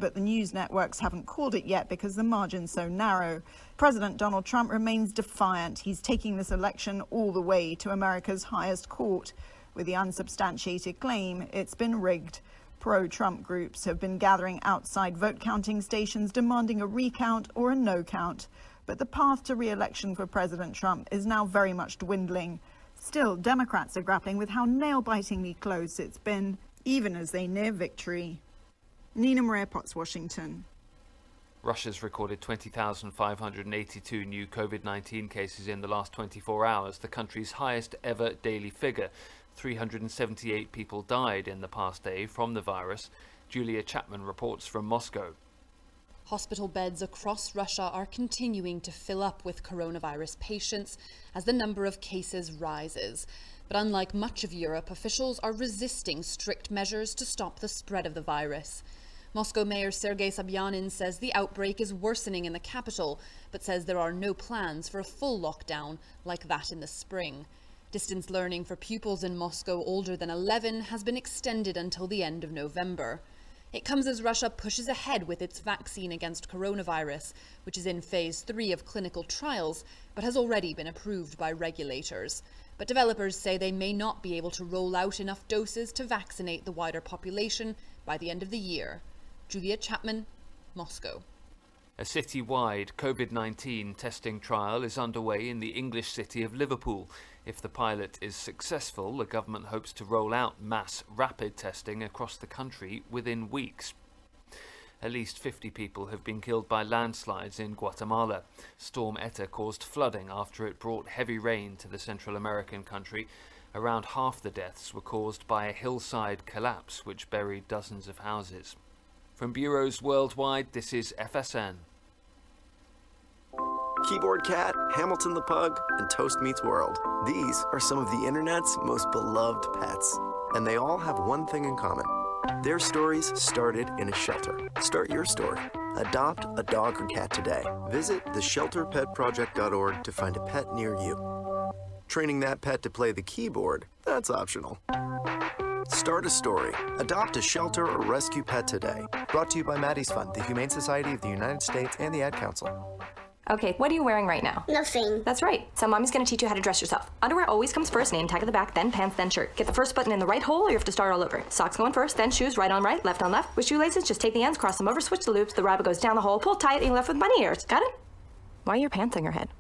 but the news networks haven't called it yet because the margin's so narrow. President Donald Trump remains defiant. He's taking this election all the way to America's highest court with the unsubstantiated claim it's been rigged. Pro-Trump groups have been gathering outside vote counting stations demanding a recount or a no count. But the path to re-election for President Trump is now very much dwindling. Still, Democrats are grappling with how nail-bitingly close it's been, even as they near victory. Nina Maria Potts, Washington. Russia's recorded 20,582 new COVID-19 cases in the last 24 hours, the country's highest ever daily figure. 378 people died in the past day from the virus. Julia Chapman reports from Moscow. Hospital beds across Russia are continuing to fill up with coronavirus patients as the number of cases rises. But unlike much of Europe, officials are resisting strict measures to stop the spread of the virus. Moscow Mayor Sergei Sobyanin says the outbreak is worsening in the capital, but says there are no plans for a full lockdown like that in the spring. Distance learning for pupils in Moscow older than 11 has been extended until the end of November. It comes as Russia pushes ahead with its vaccine against coronavirus, which is in phase 3 of clinical trials, but has already been approved by regulators. But developers say they may not be able to roll out enough doses to vaccinate the wider population by the end of the year. Julia Chapman, Moscow. A city-wide COVID-19 testing trial is underway in the English city of Liverpool. If the pilot is successful, the government hopes to roll out mass rapid testing across the country within weeks. At least 50 people have been killed by landslides in Guatemala. Storm Eta caused flooding after it brought heavy rain to the Central American country. Around half the deaths were caused by a hillside collapse which buried dozens of houses. From bureaus worldwide, this is FSN. Keyboard Cat, Hamilton the Pug, and Toast Meets World. These are some of the internet's most beloved pets. And they all have one thing in common. Their stories started in a shelter. Start your story. Adopt a dog or cat today. Visit theshelterpetproject.org to find a pet near you. Training that pet to play the keyboard, that's optional. Start a story. Adopt a shelter or rescue pet today. Brought to you by Maddie's Fund, the Humane Society of the United States, and the Ad Council. Okay, what are you wearing right now? Nothing. That's right. So Mommy's gonna teach you how to dress yourself. Underwear always comes first, name tag at the back, then pants, then shirt. Get the first button in the right hole or you have to start all over. Socks going first, then shoes, right on right, left on left. With shoelaces, just take the ends, cross them over, switch the loops, the rabbit goes down the hole, pull tight, and you're left with bunny ears. Got it? Why are your pants on your head?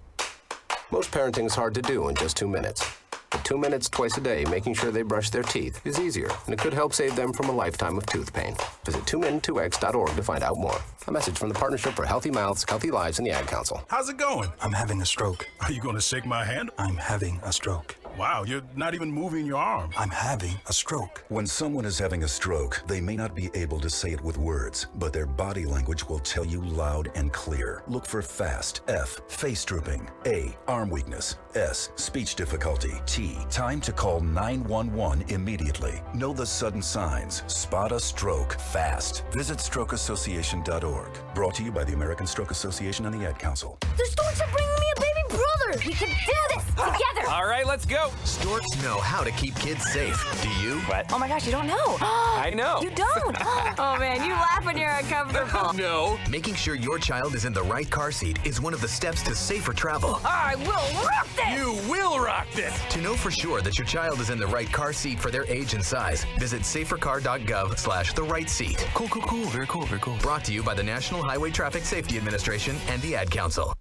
Most parenting's hard to do in just 2 minutes. But 2 minutes twice a day making sure they brush their teeth is easier, and it could help save them from a lifetime of tooth pain. Visit 2min2x.org to find out more. A message from the Partnership for Healthy Mouths, Healthy Lives, and the Ad Council. How's it going? I'm having a stroke. Are you going to shake my hand? I'm having a stroke. Wow, you're not even moving your arm. I'm having a stroke. When someone is having a stroke, they may not be able to say it with words, but their body language will tell you loud and clear. Look for FAST. F, face drooping. A, arm weakness. S, speech difficulty. T, time to call 911 immediately. Know the sudden signs. Spot a stroke fast. Visit strokeassociation.org. Brought to you by the American Stroke Association and the Ad Council. The storks are bringing me a baby brother. We can do this together. All right, let's go. Storks know how to keep kids safe. Do you? What? Oh my gosh, you don't know. I know. You don't. Oh man, you laugh when you're uncomfortable. No. Making sure your child is in the right car seat is one of the steps to safer travel. I will rock this. You will rock this. To know for sure that your child is in the right car seat for their age and size, visit safercar.gov/the-right-seat. Cool. Very cool. Brought to you by the National Highway Traffic Safety Administration and the Ad Council.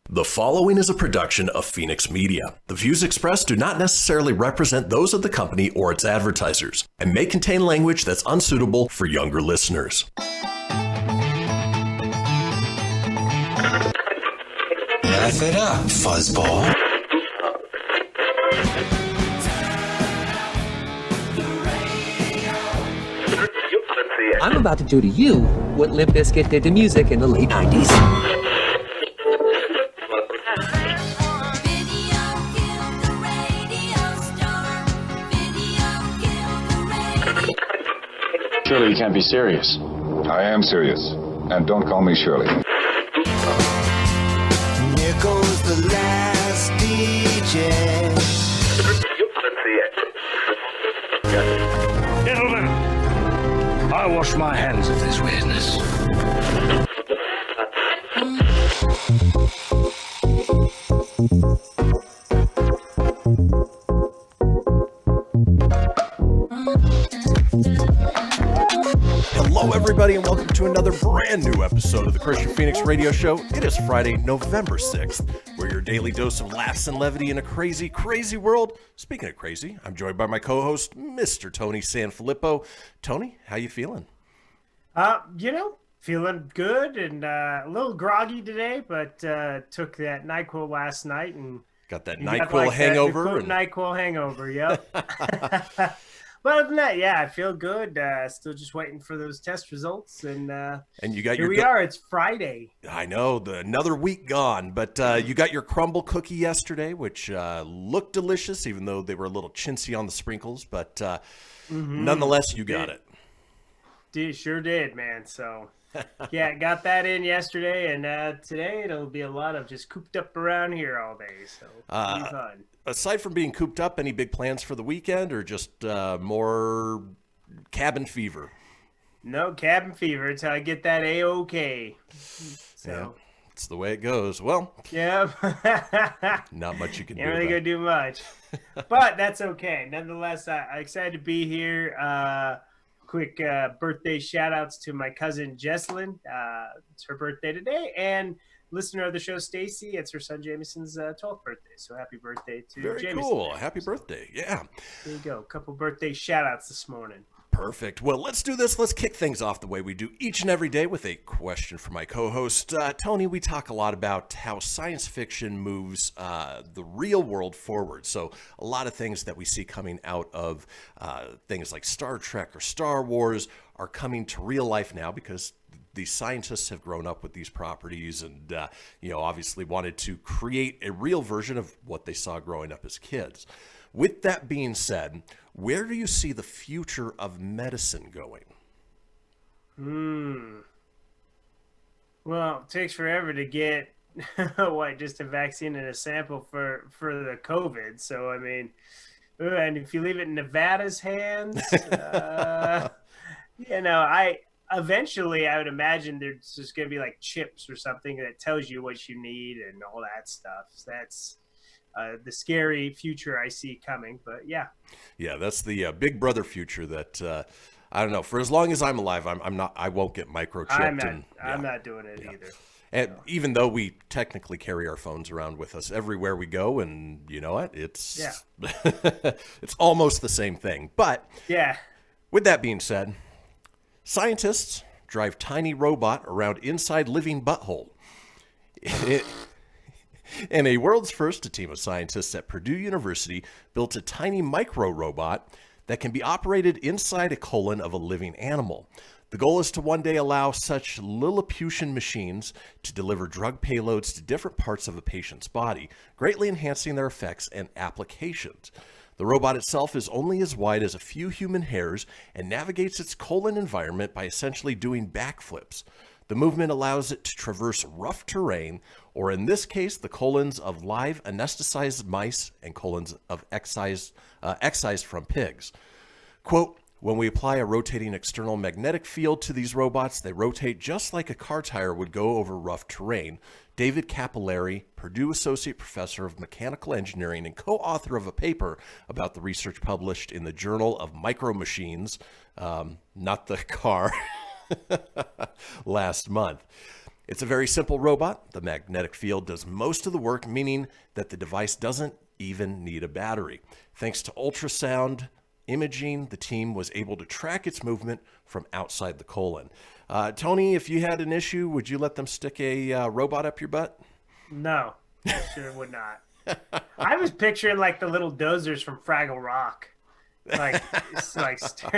The following is a production of Fenix Media. The views expressed do not necessarily represent those of the company or its advertisers and may contain language that's unsuitable for younger listeners. Laugh it up, fuzzball. I'm about to do to you what Limp Bizkit did to music in the late 90s. Surely you can't be serious. I am serious. And don't call me Shirley. Here goes the last DJ. Gentlemen, I wash my hands of this weirdness. Hello, everybody, and welcome to another brand new episode of the Kristian Fenix Radio Show. It is Friday, November 6th. We're your daily dose of laughs and levity in a crazy, crazy world. Speaking of crazy, I'm joined by my co-host, Mr. Tony Sanfilippo. Tony, how you feeling? Feeling good and a little groggy today, but took that NyQuil last night and got that NyQuil hangover. NyQuil hangover, yep. But other than that, yeah, I feel good. Still just waiting for those test results, and you got here we are. It's Friday. I know, another week gone, but you got your crumble cookie yesterday, which looked delicious, even though they were a little chintzy on the sprinkles. But nonetheless, you got it. Sure did, man. So yeah, got that in yesterday, and today it'll be a lot of just cooped up around here all day. So it'll be fun. Aside from being cooped up, any big plans for the weekend, or just more cabin fever? No, cabin fever. It's how I get that A-OK. So yeah, it's the way it goes. Well, yeah, not much you can do. Ain't really gonna do much, but that's okay. Nonetheless, I'm excited to be here. Quick birthday shout outs to my cousin Jesslyn. It's her birthday today, and listener of the show, Stacy. It's her son Jameson's 12th birthday. So happy birthday to Very Jameson. Cool. Happy birthday. Yeah. There you go. A couple birthday shout outs this morning. Perfect. Well, let's do this. Let's kick things off the way we do each and every day with a question for my co-host. Tony, we talk a lot about how science fiction moves the real world forward. So a lot of things that we see coming out of things like Star Trek or Star Wars are coming to real life now because these scientists have grown up with these properties and, obviously wanted to create a real version of what they saw growing up as kids. With that being said, where do you see the future of medicine going? Well, it takes forever to get just a vaccine and a sample for the COVID. So, I mean, and if you leave it in Nevada's hands, eventually I would imagine there's just going to be like chips or something that tells you what you need and all that stuff. So that's the scary future I see coming, but yeah. Yeah, that's the Big Brother future that I don't know. For as long as I'm alive, I won't get microchipped. I'm not doing it either. And even though we technically carry our phones around with us everywhere we go, and you know what? It's it's almost the same thing. But yeah. With that being said, scientists drive tiny robot around inside living butthole. In a world's first, a team of scientists at Purdue University built a tiny micro robot that can be operated inside a colon of a living animal. The goal is to one day allow such Lilliputian machines to deliver drug payloads to different parts of a patient's body, greatly enhancing their effects and applications. The robot itself is only as wide as a few human hairs and navigates its colon environment by essentially doing backflips. The movement allows it to traverse rough terrain, or in this case, the colons of live anesthetized mice and colons of excised from pigs. Quote, when we apply a rotating external magnetic field to these robots, they rotate just like a car tire would go over rough terrain. David Capillari, Purdue Associate Professor of Mechanical Engineering and co-author of a paper about the research published in the Journal of Micro Machines, not the car, last month. It's a very simple robot. The magnetic field does most of the work, meaning that the device doesn't even need a battery. Thanks to ultrasound imaging, the team was able to track its movement from outside the colon. Tony, if you had an issue, would you let them stick a robot up your butt? No, I sure would not. I was picturing like the little dozers from Fraggle Rock. Like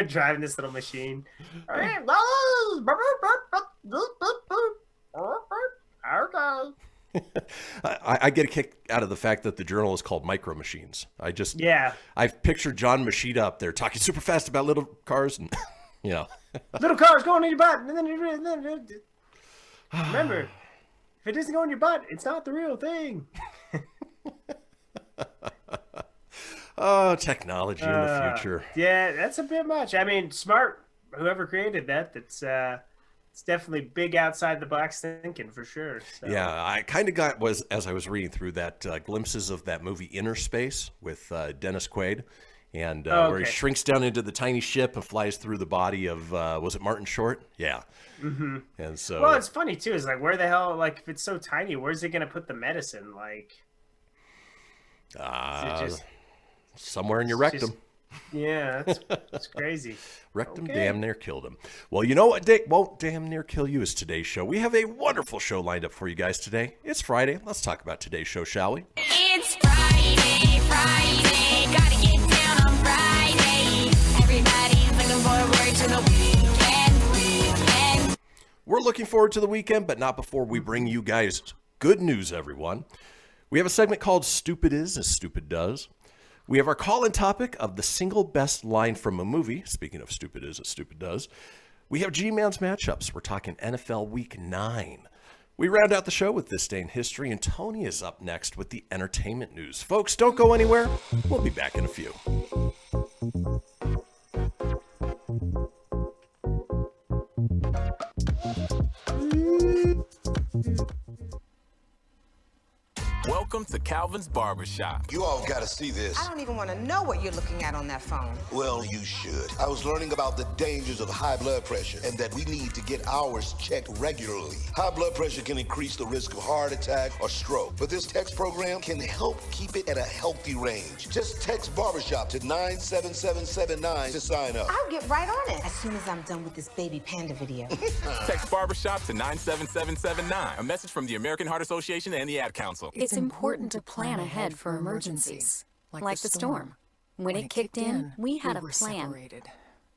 driving this little machine. I get a kick out of the fact that the journal is called Micro Machines. I've pictured John Machida up there talking super fast about little cars and little cars going in your butt. Remember, if it doesn't go in your butt, it's not the real thing. Oh, technology in the future. Yeah, that's a bit much. I mean, smart whoever created that, it's definitely big outside the box thinking for sure. So. Yeah, I kind of got as I was reading through that glimpses of that movie Inner Space with Dennis Quaid, and where he shrinks down into the tiny ship and flies through the body of was it Martin Short? Yeah. Mm-hmm. And so, well, it's funny too. Is like, where the hell? Like, if it's so tiny, where's it gonna put the medicine? Like, somewhere in your rectum. Yeah, that's crazy. Rectum damn near killed him. Well, you know what won't damn near kill you is today's show. We have a wonderful show lined up for you guys today. It's Friday. Let's talk about today's show, shall we? It's Friday, gotta get down on Friday. Everybody's looking forward to the weekend. We're looking forward to the weekend, but not before we bring you guys good news, everyone. We have a segment called Stupid Is as Stupid Does. We have our call-in topic of the single best line from a movie. Speaking of Stupid Is as Stupid Does. We have G-Man's matchups. We're talking NFL Week 9. We round out the show with This Day in History, and Tony is up next with the entertainment news. Folks, don't go anywhere. We'll be back in a few. Welcome to Calvin's Barbershop. You all gotta see this. I don't even want to know what you're looking at on that phone. Well, you should. I was learning about the dangers of high blood pressure and that we need to get ours checked regularly. High blood pressure can increase the risk of heart attack or stroke, but this text program can help keep it at a healthy range. Just text Barbershop to 97779 to sign up. I'll get right on it as soon as I'm done with this baby panda video. Text Barbershop to 97779. A message from the American Heart Association and the Ad Council. It's important to plan ahead for emergencies, like the storm. When it kicked in, we had a plan.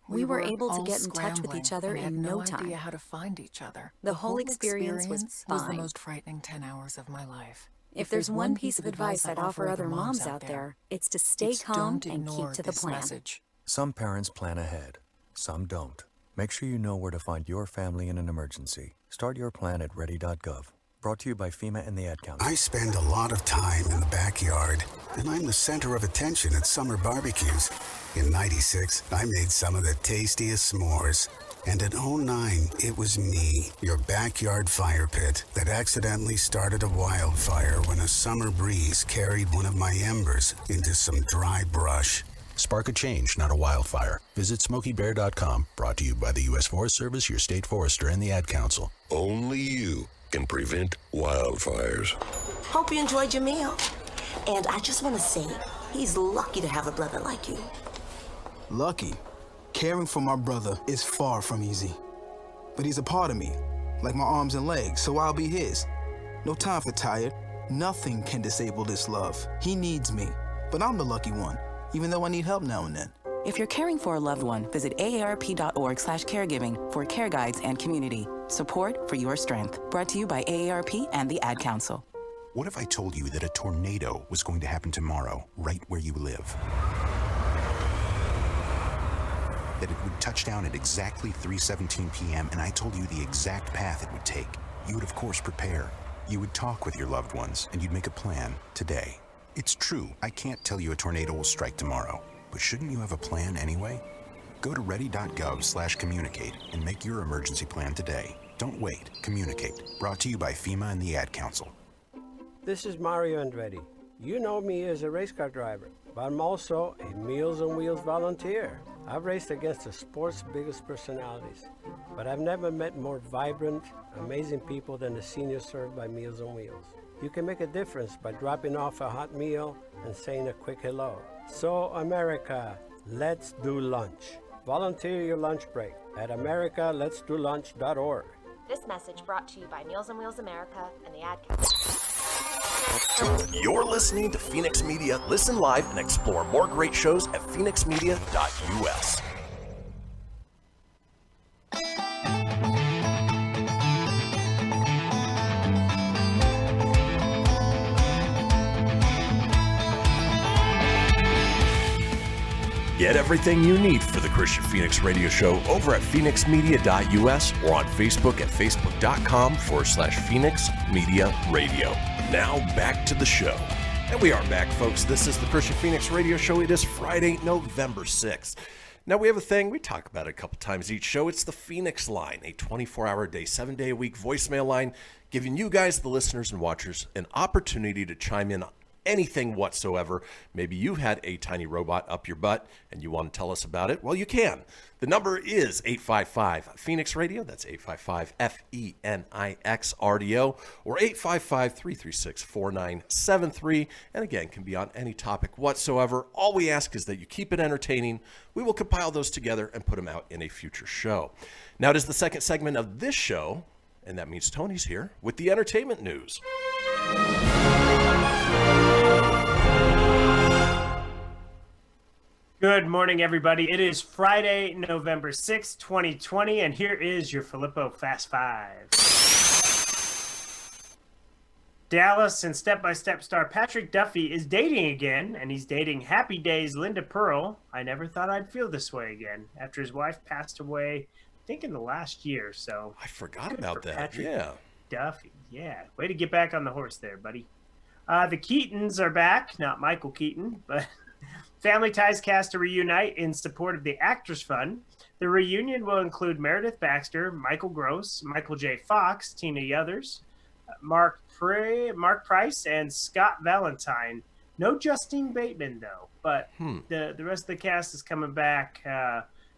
We were able to get in touch with each other in no time. Idea how to find each other. The whole experience was fine. The most frightening 10 hours of my life. If there's one piece of advice I'd offer other moms out there, it's to stay calm and keep to the plan. Message. Some parents plan ahead, some don't. Make sure you know where to find your family in an emergency. Start your plan at ready.gov. Brought to you by FEMA and the Ad Council. I spend a lot of time in the backyard, and I'm the center of attention at summer barbecues. In '96, I made some of the tastiest s'mores. And in '09, it was me, your backyard fire pit, that accidentally started a wildfire when a summer breeze carried one of my embers into some dry brush. Spark a change, not a wildfire. Visit SmokeyBear.com. Brought to you by the U.S. Forest Service, your state forester, and the Ad Council. Only you can prevent wildfires. Hope you enjoyed your meal. And I just want to say, he's lucky to have a brother like you. Lucky? Caring for my brother is far from easy. But he's a part of me, like my arms and legs, so I'll be his. No time for tired. Nothing can disable this love. He needs me, but I'm the lucky one, even though I need help now and then. If you're caring for a loved one, visit aarp.org/caregiving for care guides and community. Support for your strength. Brought to you by AARP and the Ad Council. What if I told you that a tornado was going to happen tomorrow, right where you live? That it would touch down at exactly 3:17 p.m., and I told you the exact path it would take. You would, of course, prepare. You would talk with your loved ones, and you'd make a plan today. It's true, I can't tell you a tornado will strike tomorrow, but shouldn't you have a plan anyway? Go to ready.gov/communicate and make your emergency plan today. Don't wait. Communicate. Brought to you by FEMA and the Ad Council. This is Mario Andretti. You know me as a race car driver, but I'm also a Meals on Wheels volunteer. I've raced against the sport's biggest personalities, but I've never met more vibrant, amazing people than the seniors served by Meals on Wheels. You can make a difference by dropping off a hot meal and saying a quick hello. So, America, let's do lunch. Volunteer your lunch break at americaletsdolunch.org. This message brought to you by Meals on Wheels America and the Ad Council. You're listening to Fenix Media. Listen live and explore more great shows at phoenixmedia.us. Get everything you need for the Kristian Fenix radio show over at phoenixmedia.us or on Facebook at facebook.com/Fenix Media Radio. Now back to the show. And we are back, folks. This is the Kristian Fenix radio show. It is Friday, November 6th. Now, we have a thing, we talk about it a couple times each show. It's the Fenix Line, a 24-hour-a-day, 7-day-a-week voicemail line, giving you guys, the listeners and watchers, an opportunity to chime in on anything whatsoever. Maybe you had a tiny robot up your butt and you want to tell us about it. Well, you can. The number is 855-FENIX-RADIO. That's 855-FENIX-RDO or 855-336-4973. And again, can be on any topic whatsoever. All we ask is that you keep it entertaining. We will compile those together and put them out in a future show. Now, it is the second segment of this show, and that means Tony's here with the entertainment news. Good morning, everybody. It is Friday, November 6th, 2020, and here is your Filippo Fast Five. Dallas and Step by Step star Patrick Duffy is dating again, and he's dating Happy Days Linda Pearl. I never thought I'd feel this way again after his wife passed away, I think in the last year. So I forgot about that. Patrick Yeah. Duffy. Yeah. Way to get back on the horse there, buddy. The Keatons are back. Not Michael Keaton, but Family Ties cast to reunite in support of the Actors Fund. The reunion will include Meredith Baxter, Michael Gross, Michael J. Fox, Tina Yothers, Mark Price, and Scott Valentine. No Justine Bateman, though, but the rest of the cast is coming back,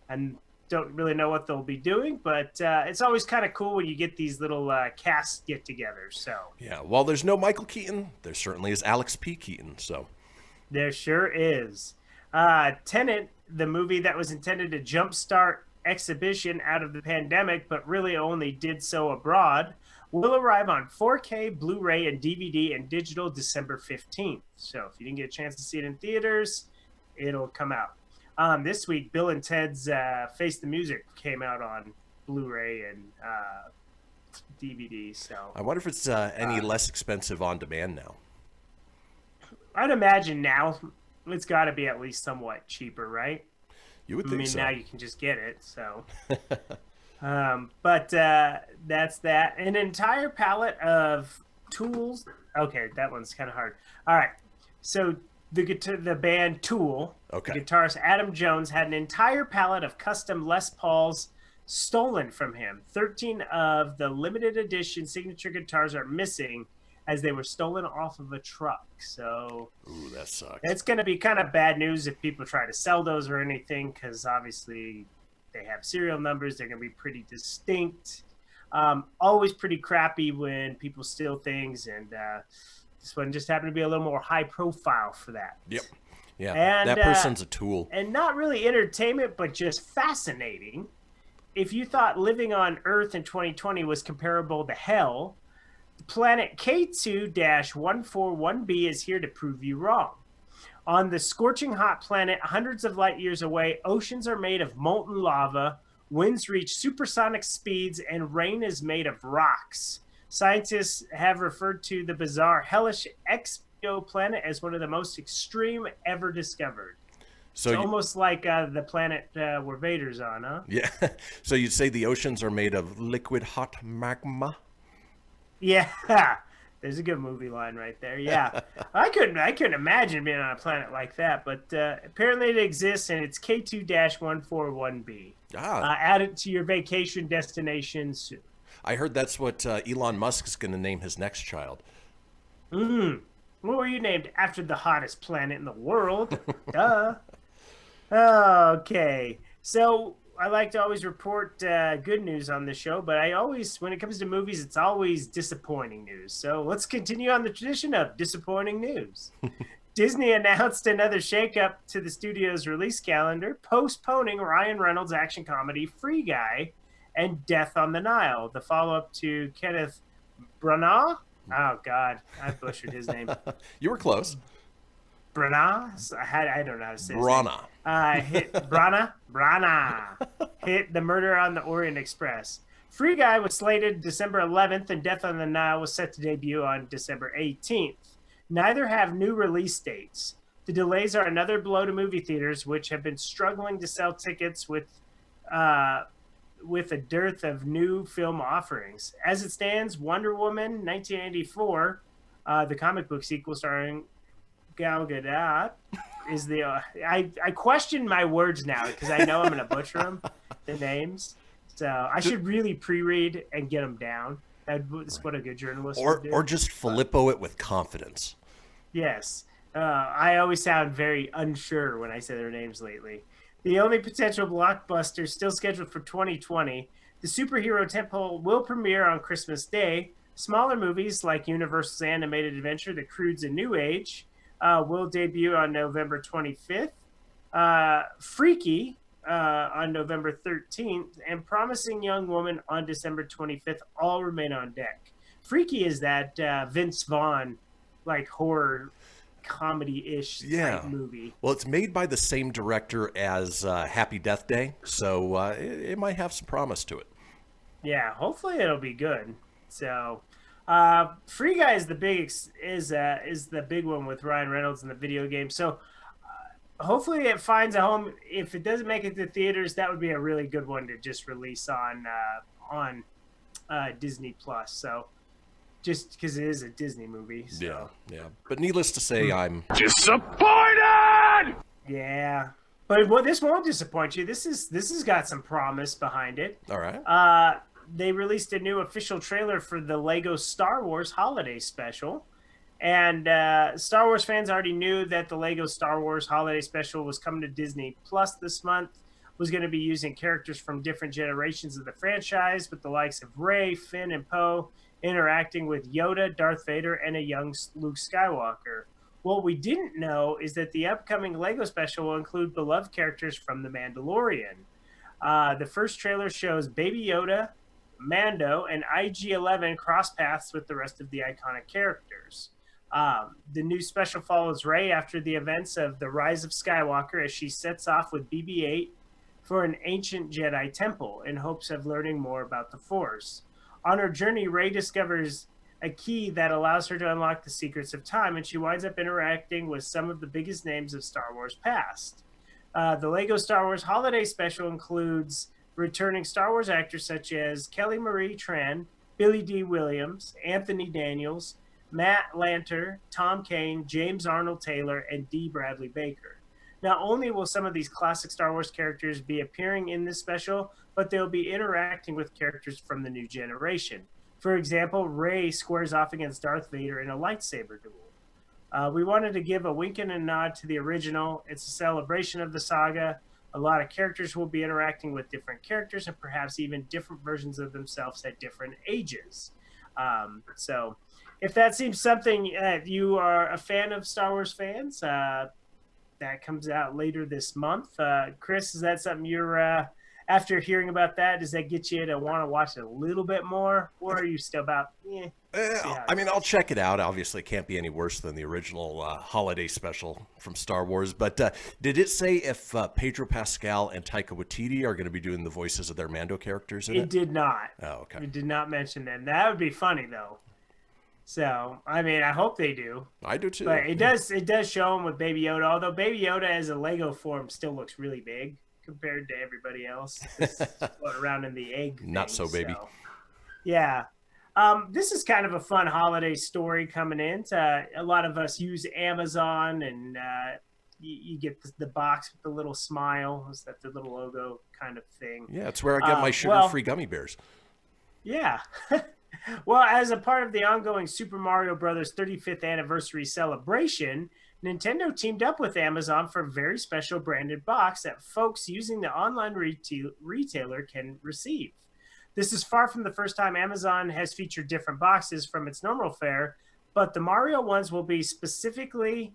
and don't really know what they'll be doing, but it's always kind of cool when you get these little cast get-togethers. So Yeah, while there's no Michael Keaton, there certainly is Alex P. Keaton, so... There sure is. Tenet, the movie that was intended to jumpstart exhibition out of the pandemic, but really only did so abroad, will arrive on 4K, Blu-ray, and DVD and digital December 15th. So if you didn't get a chance to see it in theaters, it'll come out. This week, Bill and Ted's Face the Music came out on Blu-ray and DVD. So I wonder if it's any less expensive on demand now. I'd imagine now it's got to be at least somewhat cheaper, right? You would think so. Now you can just get it, so. But that's that. An entire palette of tools. Okay, that one's kind of hard. All right. So the band Tool, the guitarist Adam Jones had an entire palette of custom Les Pauls stolen from him. 13 of the limited edition signature guitars are missing, as they were stolen off of a truck. So ooh, that sucks. It's going to be kind of bad news if people try to sell those or anything, because obviously they have serial numbers. They're going to be pretty distinct. Always pretty crappy when people steal things, and this one just happened to be a little more high profile for that. Yep. Yeah, and, that person's a tool. And not really entertainment, but just fascinating. If you thought living on Earth in 2020 was comparable to hell, Planet K2-141b is here to prove you wrong. On the scorching hot planet hundreds of light years away, oceans are made of molten lava, winds reach supersonic speeds, and rain is made of rocks. Scientists have referred to the bizarre hellish exoplanet as one of the most extreme ever discovered. So it's almost like the planet where Vader's on, huh? Yeah. So you'd say the oceans are made of liquid hot magma? Yeah, there's a good movie line right there. Yeah, I couldn't imagine being on a planet like that, but apparently it exists, and it's K2-141b. Add it to your vacation destination soon. I heard that's what Elon Musk is going to name his next child. What were you named after the hottest planet in the world? Duh. Okay, so I like to always report good news on the show, but when it comes to movies, it's always disappointing news. So let's continue on the tradition of disappointing news. Disney announced another shakeup to the studio's release calendar, postponing Ryan Reynolds' action comedy Free Guy and Death on the Nile, the follow-up to Kenneth Branagh. Oh, God, I butchered his name. You were close. Branagh? I don't know how to say Branagh. Branagh hit The Murder on the Orient Express. Free Guy was slated December 11th, and Death on the Nile was set to debut on December 18th. Neither have new release dates. The delays are another blow to movie theaters, which have been struggling to sell tickets with a dearth of new film offerings. As it stands, Wonder Woman 1984, the comic book sequel starring Gal Gadot, is the I question my words now because I know I'm gonna butcher them, the names. So I should really pre-read and get them down. That's what a good journalist would do. Or just Filippo it with confidence. Yes. I always sound very unsure when I say their names lately. The only potential blockbuster still scheduled for 2020, the superhero tentpole will premiere on Christmas Day. Smaller movies like Universal's animated adventure, The Croods: A New Age, will debut on November 25th. Freaky on November 13th, and Promising Young Woman on December 25th all remain on deck. Freaky is that Vince Vaughn, like, horror comedy-ish type movie. Well, it's made by the same director as Happy Death Day, so it might have some promise to it. Yeah, hopefully it'll be good. So, Free Guy is the big one with Ryan Reynolds in the video game. So, hopefully it finds a home. If it doesn't make it to theaters, that would be a really good one to just release on Disney Plus. So, just because it is a Disney movie. So. Yeah. But needless to say, I'm disappointed. Yeah, but this won't disappoint you. This has got some promise behind it. All right. They released a new official trailer for the Lego Star Wars Holiday Special. And Star Wars fans already knew that the Lego Star Wars Holiday Special was coming to Disney Plus this month, was going to be using characters from different generations of the franchise, with the likes of Rey, Finn, and Poe interacting with Yoda, Darth Vader, and a young Luke Skywalker. What we didn't know is that the upcoming Lego Special will include beloved characters from The Mandalorian. The first trailer shows Baby Yoda, Mando, and IG-11 cross paths with the rest of the iconic characters. The new special follows Rey after the events of The Rise of Skywalker as she sets off with BB-8 for an ancient Jedi temple in hopes of learning more about the Force. On her journey, Rey discovers a key that allows her to unlock the secrets of time, and she winds up interacting with some of the biggest names of Star Wars past. The Lego Star Wars Holiday Special includes returning Star Wars actors such as Kelly Marie Tran, Billy D. Williams, Anthony Daniels, Matt Lanter, Tom Kane, James Arnold Taylor, and D. Bradley Baker. Not only will some of these classic Star Wars characters be appearing in this special, but they'll be interacting with characters from the new generation. For example, Rey squares off against Darth Vader in a lightsaber duel. We wanted to give a wink and a nod to the original. It's a celebration of the saga. A lot of characters will be interacting with different characters and perhaps even different versions of themselves at different ages. So if that seems something that you are a fan of Star Wars fans, that comes out later this month. Chris, is that something you're, after hearing about that, does that get you to want to watch it a little bit more? Or are you still about, I mean, I'll check it out. Obviously, it can't be any worse than the original holiday special from Star Wars. But did it say if Pedro Pascal and Taika Waititi are going to be doing the voices of their Mando characters in it? It did not. Oh, okay. It did not mention that. That would be funny, though. So, I mean, I hope they do. I do, too. But it does show him with Baby Yoda, although Baby Yoda as a Lego form still looks really big compared to everybody else. Float around in the egg Not thing, so, baby. So, yeah. This is kind of a fun holiday story coming in. A lot of us use Amazon, and you get the box with the little smile. Is that the little logo kind of thing? Yeah, it's where I get my sugar-free gummy bears. Yeah. Well, as a part of the ongoing Super Mario Bros. 35th anniversary celebration, Nintendo teamed up with Amazon for a very special branded box that folks using the online retailer can receive. This is far from the first time Amazon has featured different boxes from its normal fare, but the Mario ones will be specifically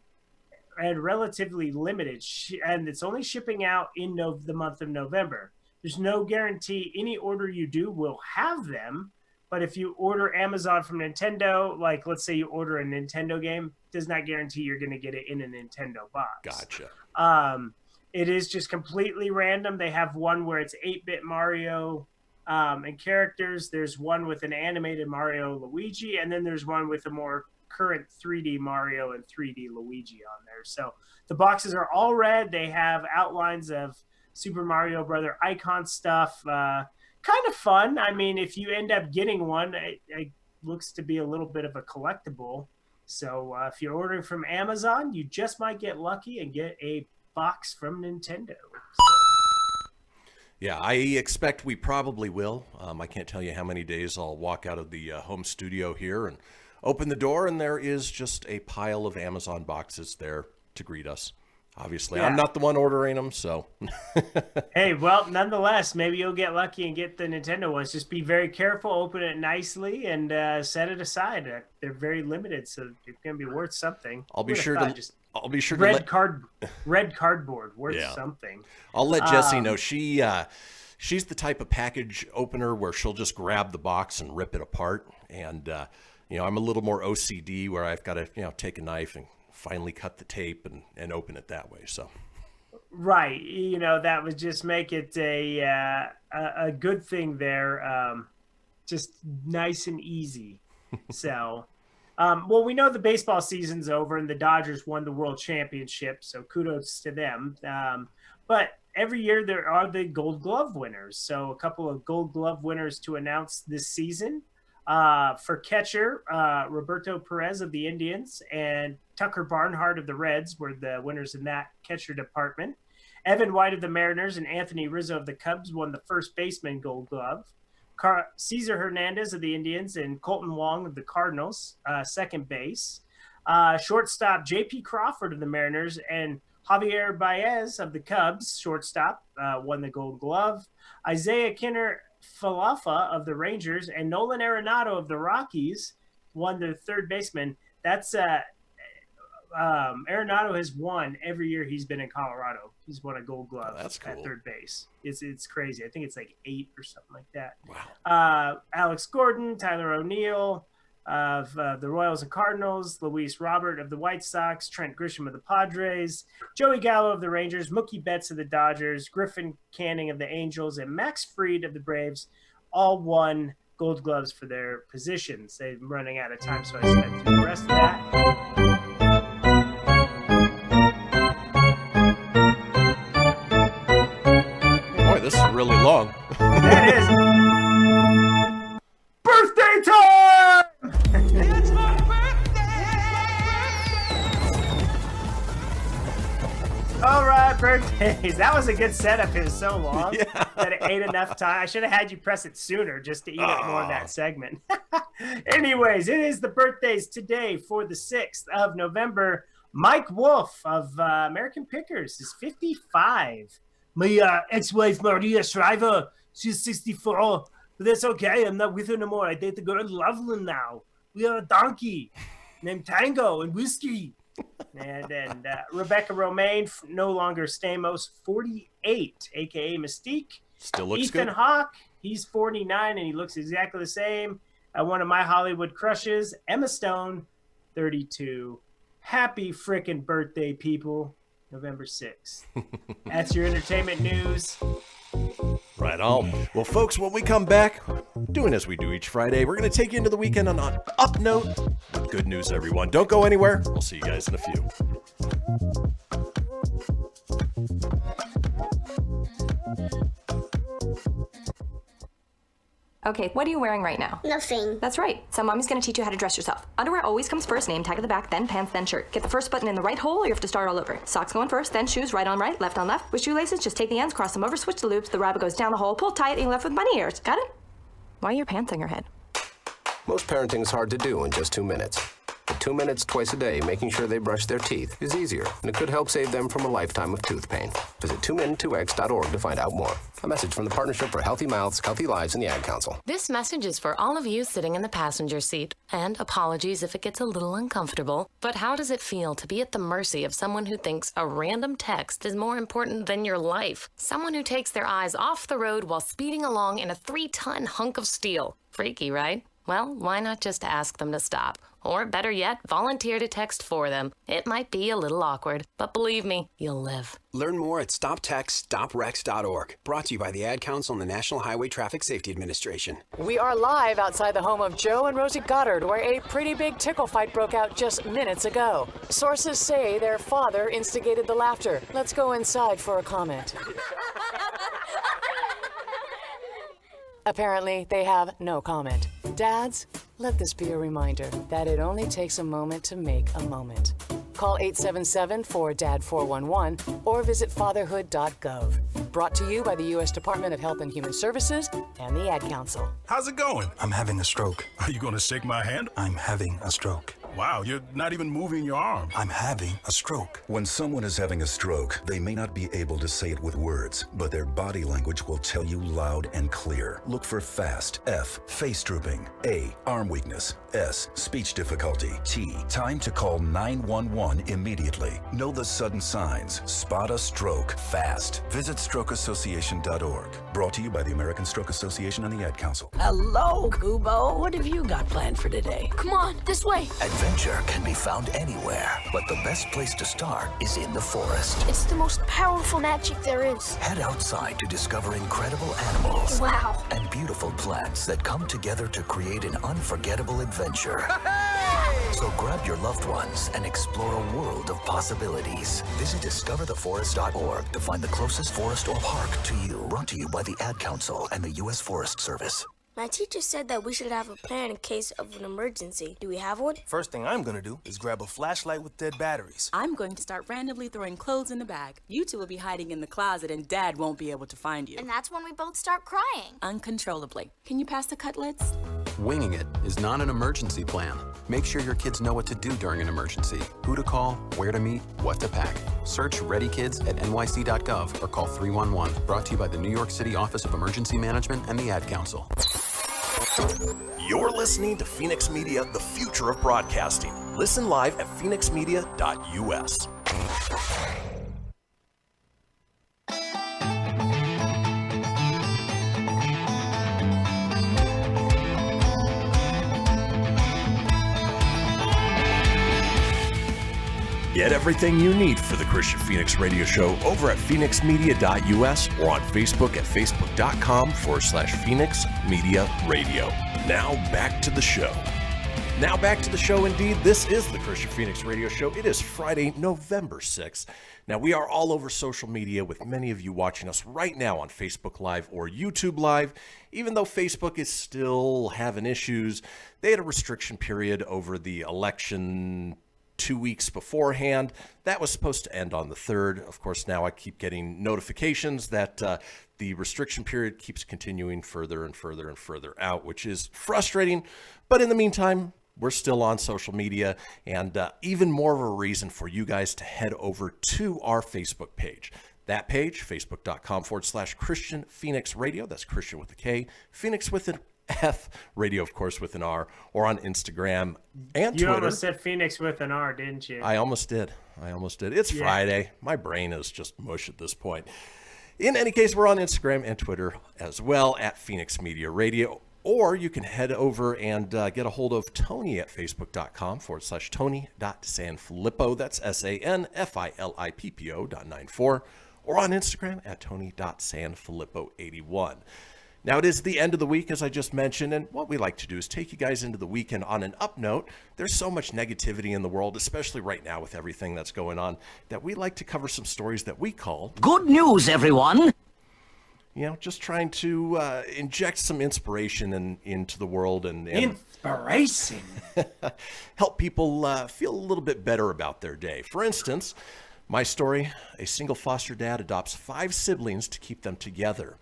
and relatively limited, and it's only shipping out in the month of November. There's no guarantee any order you do will have them, but if you order Amazon from Nintendo, like let's say you order a Nintendo game, does not guarantee you're going to get it in a Nintendo box. Gotcha. It is just completely random. They have one where it's 8-bit Mario and characters. There's one with an animated Mario Luigi, and then there's one with a more current 3D Mario and 3D Luigi on there. So the boxes are all red. They have outlines of Super Mario Brother icon stuff. Kind of fun. I mean, if you end up getting one, it looks to be a little bit of a collectible. So if you're ordering from Amazon, you just might get lucky and get a box from Nintendo. Yeah, I expect we probably will. I can't tell you how many days I'll walk out of the home studio here and open the door, and there is just a pile of Amazon boxes there to greet us. Obviously, I'm not the one ordering them, so. Hey, well, nonetheless, maybe you'll get lucky and get the Nintendo ones. Just be very careful, open it nicely, and set it aside. They're very limited, so they're going to be worth something. I'll be sure to red cardboard worth something. I'll let Jessie know. She's the type of package opener where she'll just grab the box and rip it apart. And I'm a little more OCD where I've got to take a knife and finally cut the tape and open it that way. So right, that would just make it a good thing there, just nice and easy. So well, we know the baseball season's over and the Dodgers won the World Championship, so kudos to them. But every year there are the Gold Glove winners. So a couple of Gold Glove winners to announce this season. For catcher, Roberto Perez of the Indians and Tucker Barnhart of the Reds were the winners in that catcher department. Evan White of the Mariners and Anthony Rizzo of the Cubs won the first baseman Gold Glove. Cesar Hernandez of the Indians and Colton Wong of the Cardinals, second base. Shortstop J.P. Crawford of the Mariners and Javier Baez of the Cubs, shortstop, won the Gold Glove. Isaiah Kinner Falafa of the Rangers and Nolan Arenado of the Rockies won the third baseman. That's Arenado has won every year he's been in Colorado. He's won a Gold Glove at third base. It's crazy. I think it's like 8 or something like that. Wow. Alex Gordon, Tyler O'Neill of the Royals and Cardinals, Luis Robert of the White Sox, Trent Grisham of the Padres, Joey Gallo of the Rangers, Mookie Betts of the Dodgers, Griffin Canning of the Angels, and Max Fried of the Braves all won Gold Gloves for their positions. They're running out of time, so I spent through the rest of that. Boy, this is really long. That is birthday time! It's my birthday! All right, birthdays. That was a good setup. It was so long that it ate enough time. I should have had you press it sooner just to eat it more in that segment. Anyways, it is the birthdays today for the 6th of November. Mike Wolf of American Pickers is 55. My ex-wife, Maria Shriver, she's 64. But that's okay. I'm not with her no more. I date the girl Loveland now. We have a donkey named Tango and Whiskey. And Rebecca Romaine, no longer Stamos, 48, a.k.a. Mystique. Still looks Ethan good. Hawke, he's 49, and he looks exactly the same. One of my Hollywood crushes, Emma Stone, 32. Happy frickin' birthday, people. November 6th. That's your entertainment news. Right on. Well, folks, when we come back, doing as we do each Friday, we're going to take you into the weekend on an up note with good news, everyone. Don't go anywhere. We'll see you guys in a few. Okay, what are you wearing right now? Nothing. That's right. So mommy's gonna teach you how to dress yourself. Underwear always comes first, name tag at the back, then pants, then shirt. Get the first button in the right hole or you have to start all over. Socks going first, then shoes, right on right, left on left. With shoelaces, just take the ends, cross them over, switch the loops, the rabbit goes down the hole, pull tight, and you're left with bunny ears. Got it? Why are your pants on your head? Most parenting's hard to do in just 2 minutes. But 2 minutes twice a day making sure they brush their teeth is easier, and it could help save them from a lifetime of tooth pain. Visit 2min2x.org to find out more. A message from the Partnership for Healthy Mouths, Healthy Lives, and the Ad Council. This message is for all of you sitting in the passenger seat. And apologies if it gets a little uncomfortable. But how does it feel to be at the mercy of someone who thinks a random text is more important than your life? Someone who takes their eyes off the road while speeding along in a 3-ton hunk of steel. Freaky, right? Well, why not just ask them to stop? Or better yet, volunteer to text for them. It might be a little awkward, but believe me, you'll live. Learn more at StopTextStopWrecks.org. Brought to you by the Ad Council and the National Highway Traffic Safety Administration. We are live outside the home of Joe and Rosie Goddard, where a pretty big tickle fight broke out just minutes ago. Sources say their father instigated the laughter. Let's go inside for a comment. Apparently, they have no comment. Dads, Let this be a reminder that it only takes a moment to make a moment. Call 877-4DAD-411 or visit fatherhood.gov. Brought to you by the U.S. Department of Health and Human Services and the Ad Council. How's it going? I'm having a stroke. Are you going to shake my hand? I'm having a stroke. Wow, you're not even moving your arm. I'm having a stroke. When someone is having a stroke, they may not be able to say it with words, but their body language will tell you loud and clear. Look for FAST. F, face drooping. A, arm weakness. S, speech difficulty. T, time to call 911 immediately. Know the sudden signs. Spot a stroke fast. Visit strokeassociation.org. Brought to you by the American Stroke Association and the Ad Council. Hello, Kubo. What have you got planned for today? Come on, this way. Adventure can be found anywhere, but the best place to start is in the forest. It's the most powerful magic there is. Head outside to discover incredible animals. Wow. And beautiful plants that come together to create an unforgettable adventure. So grab your loved ones and explore a world of possibilities. Visit discovertheforest.org to find the closest forest or park to you. Brought to you by the Ad Council and the U.S. Forest Service. My teacher said that we should have a plan in case of an emergency. Do we have one? First thing I'm gonna do is grab a flashlight with dead batteries. I'm going to start randomly throwing clothes in the bag. You two will be hiding in the closet and Dad won't be able to find you. And that's when we both start crying. Uncontrollably. Can you pass the cutlets? Winging it is not an emergency plan. Make sure your kids know what to do during an emergency, who to call, where to meet, what to pack. Search Ready Kids at nyc.gov or call 311. Brought to you by the New York City Office of Emergency Management and the Ad Council. You're listening to Fenix Media, the future of broadcasting. Listen live at phoenixmedia.us. Get everything you need for the Kristian Fenix Radio Show over at phoenixmedia.us or on Facebook at facebook.com/Fenix Media Radio. Now back to the show. Indeed. This is the Kristian Fenix Radio Show. It is Friday, November 6th. Now, we are all over social media with many of you watching us right now on Facebook Live or YouTube Live. Even though Facebook is still having issues, they had a restriction period over the election 2 weeks beforehand. That was supposed to end on the 3rd. Of course, now I keep getting notifications that the restriction period keeps continuing further and further and further out, which is frustrating. But in the meantime, we're still on social media, and even more of a reason for you guys to head over to our Facebook page. That page, facebook.com/Kristian Fenix Radio. That's Kristian with a K, Phoenix with an F, radio, of course, with an R, or on Instagram and Twitter. You almost said Phoenix with an R, didn't you? I almost did. It's Friday. My brain is just mush at this point. In any case, we're on Instagram and Twitter as well at Phoenix Media Radio. Or you can head over and get a hold of Tony at facebook.com/Tony.Sanfilippo. That's SANFILIPPO.94. Or on Instagram at Tony.Sanfilippo81. Now, it is the end of the week, as I just mentioned, and what we like to do is take you guys into the weekend on an up note. There's so much negativity in the world, especially right now with everything that's going on, that we like to cover some stories that we call Good News, everyone! You know, just trying to inject some inspiration into the world and inspiration. Help people feel a little bit better about their day. For instance, my story, a single foster dad adopts 5 siblings to keep them together.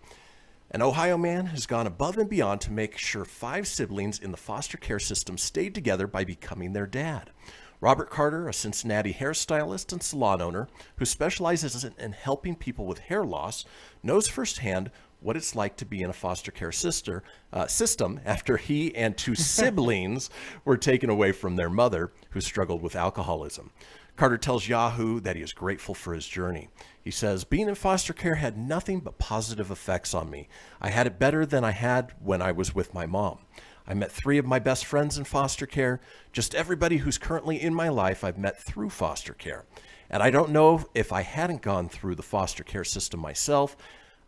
An Ohio man has gone above and beyond to make sure 5 siblings in the foster care system stayed together by becoming their dad. Robert Carter, a Cincinnati hairstylist and salon owner who specializes in helping people with hair loss, knows firsthand what it's like to be in a foster care system after he and 2 siblings were taken away from their mother, who struggled with alcoholism. Carter tells Yahoo that he is grateful for his journey. He says, being in foster care had nothing but positive effects on me. I had it better than I had when I was with my mom. I met 3 of my best friends in foster care. Just everybody who's currently in my life I've met through foster care. And I don't know if I hadn't gone through the foster care system myself,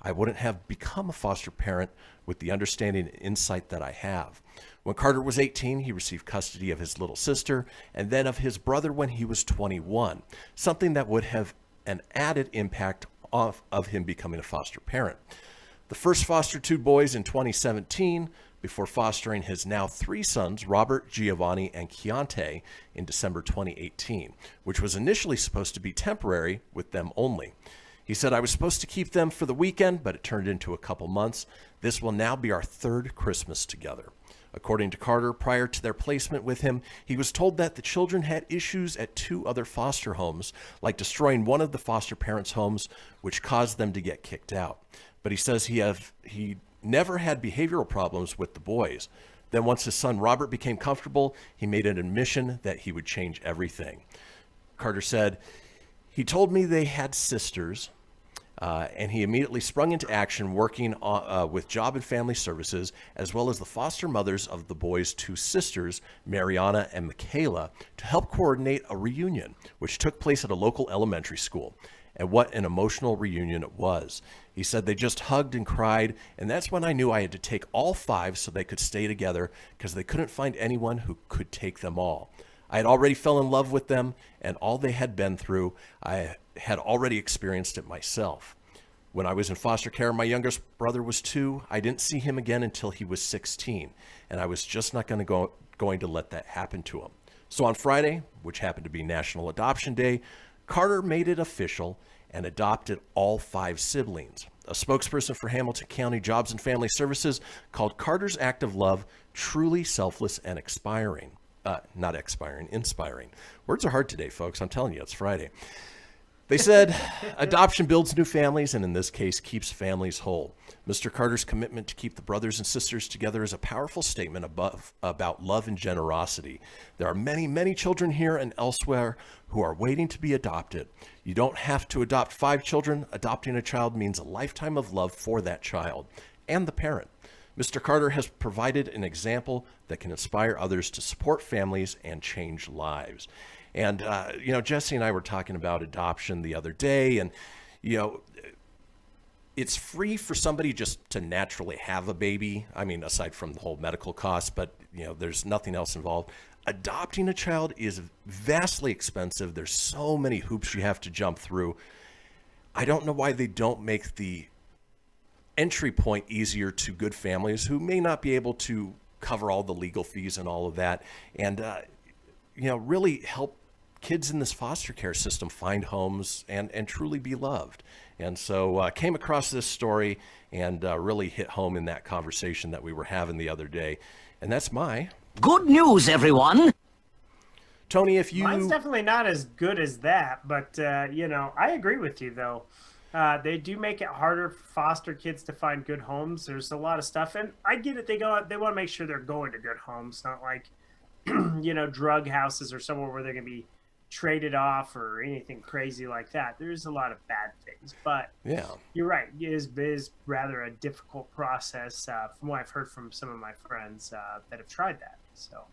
I wouldn't have become a foster parent with the understanding and insight that I have. When Carter was 18, he received custody of his little sister and then of his brother when he was 21, something that would have an added impact of him becoming a foster parent. The first fostered 2 boys in 2017, before fostering his now 3 sons, Robert, Giovanni, and Chiante, in December 2018, which was initially supposed to be temporary with them only. He said, "I was supposed to keep them for the weekend, but it turned into a couple months. This will now be our 3rd Christmas together." According to Carter, prior to their placement with him, he was told that the children had issues at 2 other foster homes, like destroying one of the foster parents' homes, which caused them to get kicked out. But he says he never had behavioral problems with the boys. Then once his son Robert became comfortable, he made an admission that he would change everything. Carter said, "He told me they had sisters, and he immediately sprung into action working with Job and Family Services, as well as the foster mothers of the boys' 2 sisters, Mariana and Michaela, to help coordinate a reunion, which took place at a local elementary school. And what an emotional reunion it was. He said they just hugged and cried, and that's when I knew I had to take all 5 so they could stay together, because they couldn't find anyone who could take them all. I had already fell in love with them, and all they had been through, I had already experienced it myself. When I was in foster care, my youngest brother was 2. I didn't see him again until he was 16, and I was just not going to let that happen to him. So on Friday, which happened to be National Adoption Day, Carter made it official and adopted all 5 siblings. A spokesperson for Hamilton County Jobs and Family Services called Carter's act of love truly selfless and inspiring. Inspiring. Words are hard today, folks. I'm telling you, it's Friday. They said adoption builds new families, and in this case, keeps families whole. Mr. Carter's commitment to keep the brothers and sisters together is a powerful statement about love and generosity. There are many, many children here and elsewhere who are waiting to be adopted. You don't have to adopt 5 children. Adopting a child means a lifetime of love for that child and the parent. Mr. Carter has provided an example that can inspire others to support families and change lives. And, Jesse and I were talking about adoption the other day, and, it's free for somebody just to naturally have a baby. I mean, aside from the whole medical costs, but, there's nothing else involved. Adopting a child is vastly expensive. There's so many hoops you have to jump through. I don't know why they don't make the entry point easier to good families who may not be able to cover all the legal fees and all of that, and really help kids in this foster care system find homes and truly be loved. And so I came across this story and really hit home in that conversation that we were having the other day, and that's my good news, everyone. Tony, if you... Mine's definitely not as good as that, but I agree with you though. They do make it harder for foster kids to find good homes. There's a lot of stuff, and I get it. They want to make sure they're going to good homes, not like, drug houses or somewhere where they're going to be traded off or anything crazy like that. There's a lot of bad things, but yeah, you're right. It is rather a difficult process from what I've heard from some of my friends that have tried that. So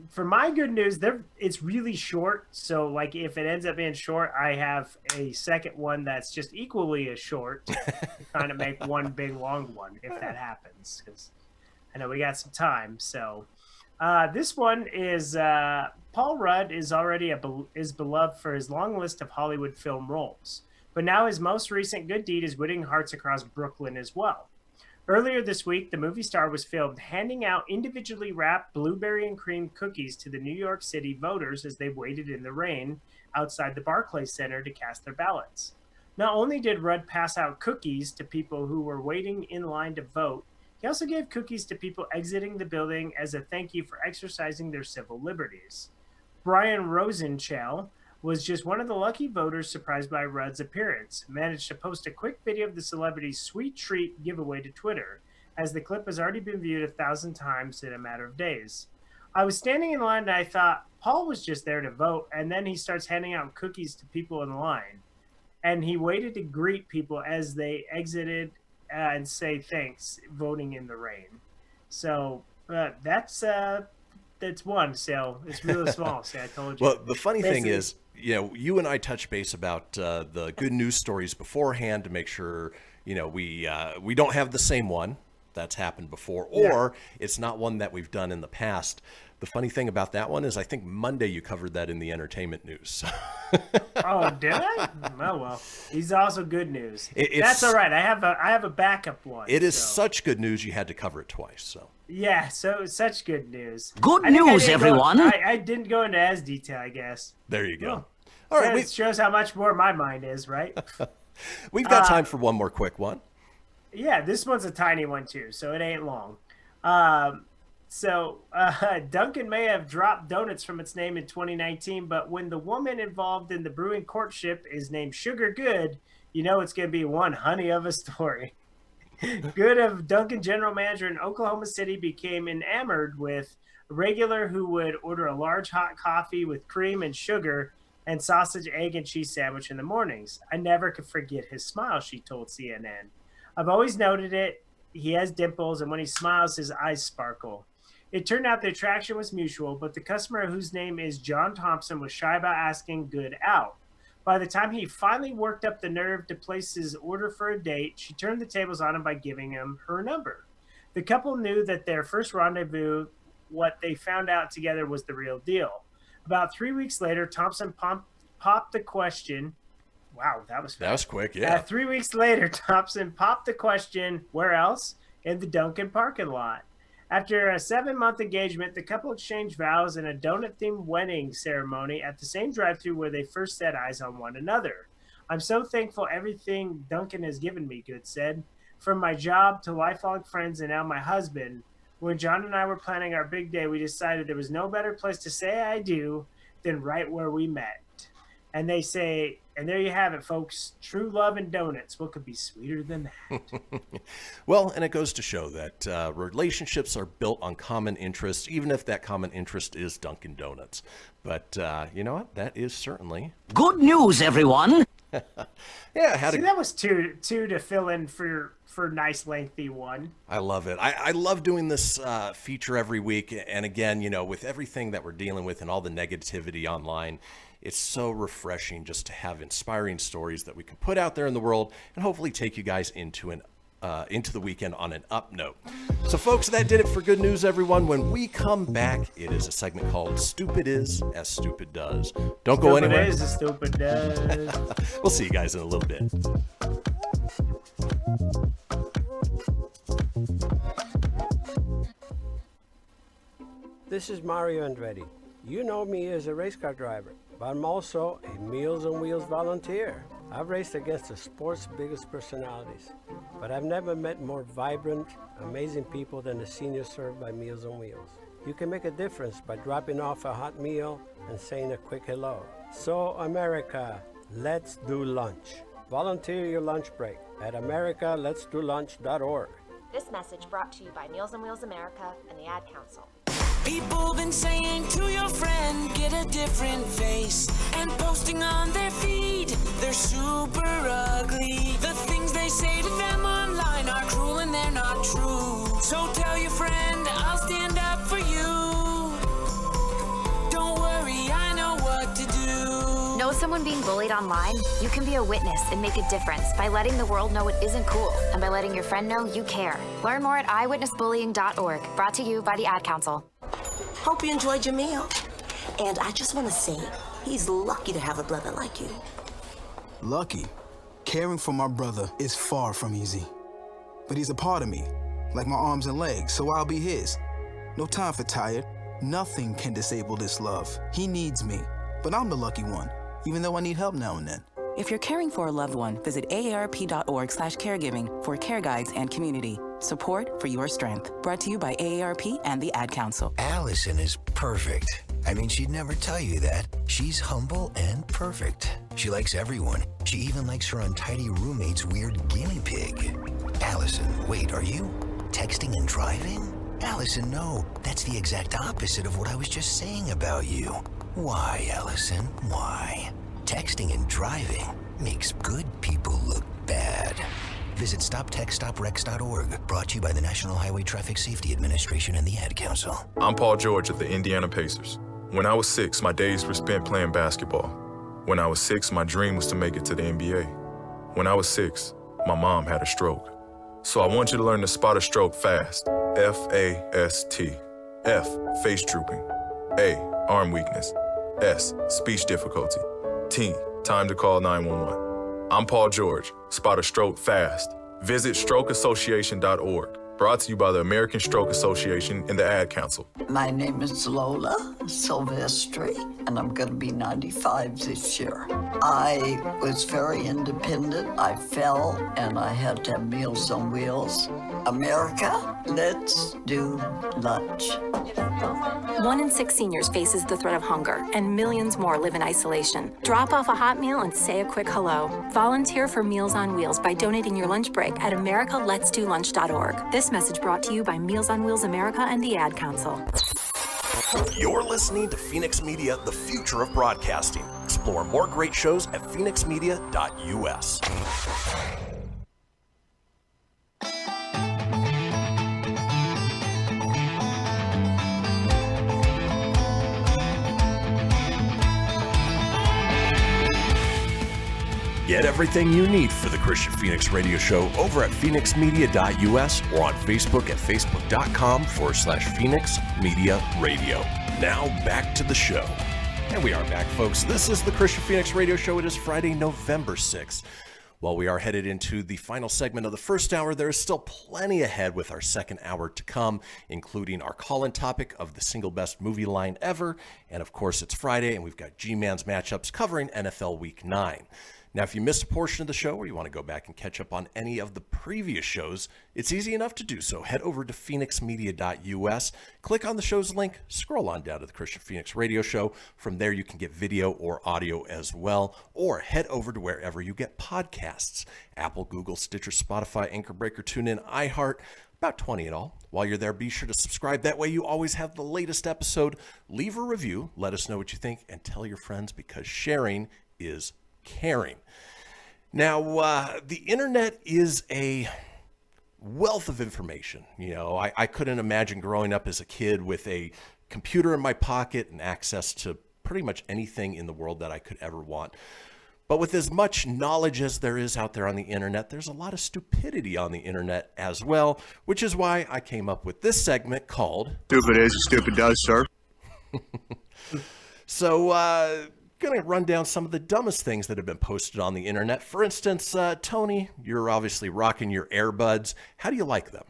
for my good news, it's really short. So like if it ends up being short, I have a second one that's just equally as short to kind of make one big long one if that happens, because I know we got some time. So this one is Paul Rudd is already is beloved for his long list of Hollywood film roles, but now his most recent good deed is winning hearts across Brooklyn as well. Earlier this week, the movie star was filmed handing out individually wrapped blueberry and cream cookies to the New York City voters as they waited in the rain outside the Barclays Center to cast their ballots. Not only did Rudd pass out cookies to people who were waiting in line to vote, he also gave cookies to people exiting the building as a thank you for exercising their civil liberties. Brian Rosenchel was just one of the lucky voters surprised by Rudd's appearance, managed to post a quick video of the celebrity's sweet treat giveaway to Twitter, as the clip has already been viewed 1,000 times in a matter of days. I was standing in line and I thought, Paul was just there to vote, and then he starts handing out cookies to people in line. And he waited to greet people as they exited and say thanks, voting in the rain. So that's one. So it's really small. See, I told you. Well, the funny thing is, you and I touch base about the good news stories beforehand to make sure, we don't have the same one that's happened before, or it's not one that we've done in the past. The funny thing about that one is I think Monday you covered that in the entertainment news. Oh, did I? Oh, well. He's also good news. That's all right. I have a backup one. It is such good news you had to cover it twice. So yeah, so such good news. Good news, everyone. I didn't go into as detail, I guess. There you go. All right, it shows how much more my mind is, right? We've got time for one more quick one. Yeah, this one's a tiny one too, so it ain't long. Dunkin' may have dropped donuts from its name in 2019, but when the woman involved in the brewing courtship is named Sugar Good, you know it's going to be one honey of a story. Good of Dunkin' general manager in Oklahoma City became enamored with a regular who would order a large hot coffee with cream and sugar and sausage, egg, and cheese sandwich in the mornings. I never could forget his smile, she told CNN. I've always noted it. He has dimples, and when he smiles, his eyes sparkle. It turned out the attraction was mutual, but the customer, whose name is John Thompson, was shy about asking Good out. By the time he finally worked up the nerve to place his order for a date, she turned the tables on him by giving him her number. The couple knew that their first rendezvous, what they found out together, was the real deal. About 3 weeks later, Thompson popped the question. Wow, that was fast. That was quick, yeah. 3 weeks later, Thompson popped the question, where else? In the Dunkin' parking lot. After a 7-month engagement, the couple exchanged vows in a donut-themed wedding ceremony at the same drive-thru where they first set eyes on one another. I'm so thankful everything Dunkin' has given me, Good said. From my job to lifelong friends and now my husband. When John and I were planning our big day, we decided there was no better place to say I do than right where we met. And they say, and there you have it, folks. True love and donuts. What could be sweeter than that? Well, and it goes to show that relationships are built on common interests, even if that common interest is Dunkin' Donuts. But you know what? That is certainly good news, everyone. Yeah, that was two to fill in for nice lengthy one. I love it. I love doing this feature every week. And again, you know, with everything that we're dealing with and all the negativity online, it's so refreshing just to have inspiring stories that we can put out there in the world and hopefully take you guys into the weekend on an up note. So folks, that did it for Good News, everyone. When we come back, it is a segment called Stupid Is as Stupid Does. Don't go anywhere. Stupid is as stupid does. We'll see you guys in a little bit. This is Mario Andretti. You know me as a race car driver, but I'm also a Meals on Wheels volunteer. I've raced against the sport's biggest personalities, but I've never met more vibrant, amazing people than the seniors served by Meals on Wheels. You can make a difference by dropping off a hot meal and saying a quick hello. So, America, let's do lunch. Volunteer your lunch break at americaletsdolunch.org. This message brought to you by Meals on Wheels America and the Ad Council. People been saying to your friend, get a different face, and posting on their feed, they're super ugly. The things they say to them online are cruel and they're not true. So tell your friend, I'll stand up for you. Don't worry, I know what to do. Know someone being bullied online? You can be a witness and make a difference by letting the world know it isn't cool and by letting your friend know you care. Learn more at eyewitnessbullying.org. Brought to you by the Ad Council. Hope you enjoyed your meal. And I just want to say, he's lucky to have a brother like you. Lucky? Caring for my brother is far from easy. But he's a part of me, like my arms and legs, so I'll be his. No time for tired. Nothing can disable this love. He needs me, but I'm the lucky one, even though I need help now and then. If you're caring for a loved one, visit aarp.org/caregiving for care guides and community. Support for your strength. Brought to you by AARP and the Ad Council. Allison is perfect. I mean, she'd never tell you that. She's humble and perfect. She likes everyone. She even likes her untidy roommate's weird guinea pig. Allison, wait, are you texting and driving? Allison, no. That's the exact opposite of what I was just saying about you. Why, Allison? Why? Texting and driving makes good people look bad. Visit StopTextStopWrecks.org. Brought to you by the National Highway Traffic Safety Administration and the Ad Council. I'm Paul George of the Indiana Pacers. When I was 6, my days were spent playing basketball. When I was 6, my dream was to make it to the NBA. When I was 6, my mom had a stroke. So I want you to learn to spot a stroke fast. F-A-S-T. F, face drooping. A, arm weakness. S, speech difficulty. T, time to call 911. I'm Paul George. Spot a stroke fast. Visit strokeassociation.org. Brought to you by the American Stroke Association and the Ad Council. My name is Lola Silvestri, and I'm going to be 95 this year. I was very independent. I fell, and I had to have Meals on Wheels. America, let's do lunch. 1 in 6 seniors faces the threat of hunger, and millions more live in isolation. Drop off a hot meal and say a quick hello. Volunteer for Meals on Wheels by donating your lunch break at americaletsdolunch.org. This message brought to you by Meals on Wheels America and the Ad Council. You're listening to Fenix Media, the future of broadcasting. Explore more great shows at phoenixmedia.us. Get everything you need for the Kristian Fenix radio show over at phoenixmedia.us or on Facebook at facebook.com/Fenix Media Radio. Now back to the show. And we are back, folks. This is the Kristian Fenix radio show. It is Friday, November 6th. While we are headed into the final segment of the first hour, there is still plenty ahead with our second hour to come, including our call-in topic of the single best movie line ever. And of course, it's Friday, and we've got G-Man's matchups covering NFL Week 9. Now, if you missed a portion of the show or you want to go back and catch up on any of the previous shows, it's easy enough to do so. Head over to phoenixmedia.us, click on the show's link, scroll on down to the Kristian Fenix radio show. From there, you can get video or audio as well, or head over to wherever you get podcasts. Apple, Google, Stitcher, Spotify, Anchor Breaker, TuneIn, iHeart, about 20 in all. While you're there, be sure to subscribe. That way you always have the latest episode. Leave a review, let us know what you think, and tell your friends, because sharing is caring. Now, the internet is a wealth of information. You know, I couldn't imagine growing up as a kid with a computer in my pocket and access to pretty much anything in the world that I could ever want. But with as much knowledge as there is out there on the internet, there's a lot of stupidity on the internet as well, which is why I came up with this segment called Stupid Is, Stupid Does, sir. So, going to run down some of the dumbest things that have been posted on the internet. For instance, Tony, you're obviously rocking your earbuds. How do you like them?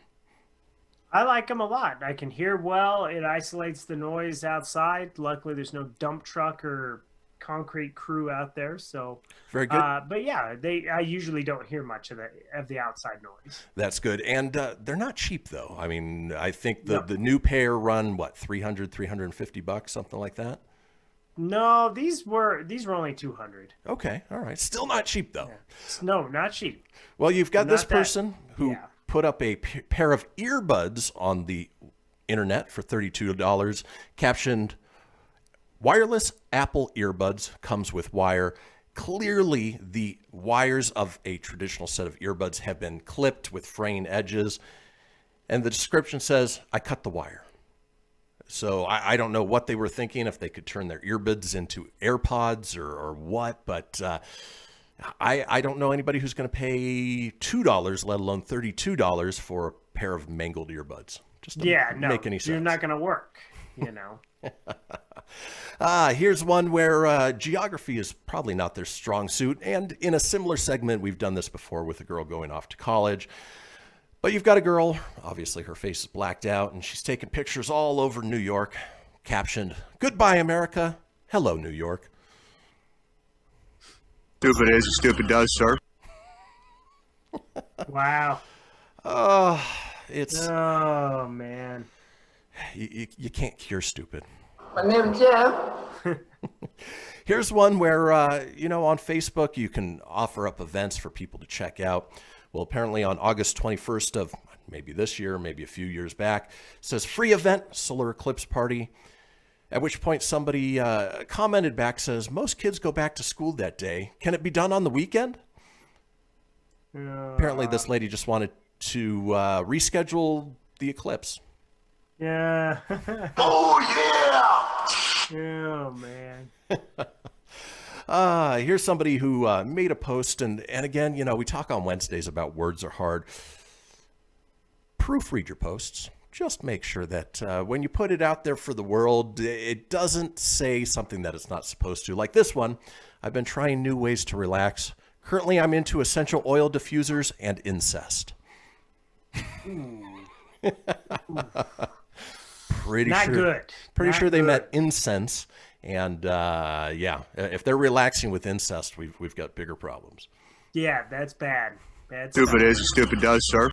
I like them a lot. I can hear well. It isolates the noise outside. Luckily, there's no dump truck or concrete crew out there. So very good. But yeah, I usually don't hear much of the outside noise. That's good. And they're not cheap, though. I mean, I think the new pair run, what, $350, something like that? No, these were only $200. Okay, all right. Still not cheap, though. Yeah. No, not cheap. Well, you've got this person who put up a pair of earbuds on the internet for $32, captioned, "Wireless Apple earbuds comes with wire." Clearly, the wires of a traditional set of earbuds have been clipped with fraying edges. And the description says, "I cut the wire." So I don't know what they were thinking, if they could turn their earbuds into AirPods or what, but I don't know anybody who's going to pay $2, let alone $32 for a pair of mangled earbuds. Just doesn't make any sense. You're not going to work, you know. Here's one where geography is probably not their strong suit, and in a similar segment, we've done this before with a girl going off to college. But you've got a girl, obviously her face is blacked out, and she's taking pictures all over New York, captioned, "Goodbye, America. Hello, New York." Stupid is, stupid does, sir. Wow. Oh, man. You can't cure stupid. My name's Jeff. Here's one where, on Facebook, you can offer up events for people to check out. Well, apparently on August 21st of maybe this year, maybe a few years back, it says free event, solar eclipse party. At which point somebody commented back, says, "Most kids go back to school that day. Can it be done on the weekend?" Apparently this lady just wanted to reschedule the eclipse. Yeah. Oh, yeah! Oh, man. Here's somebody who made a post, and again, we talk on Wednesdays about words are hard. proofread your posts. Just make sure that when you put it out there for the world, it doesn't say something that it's not supposed to. Like this one, I've been trying new ways to relax. Currently, I'm into essential oil diffusers and incest. Pretty Not sure, good. Pretty Not sure they good. meant incense. And yeah, if they're relaxing with incest, we've got bigger problems. Yeah, that's bad. Bad Stupid stuff. is as stupid does, sir.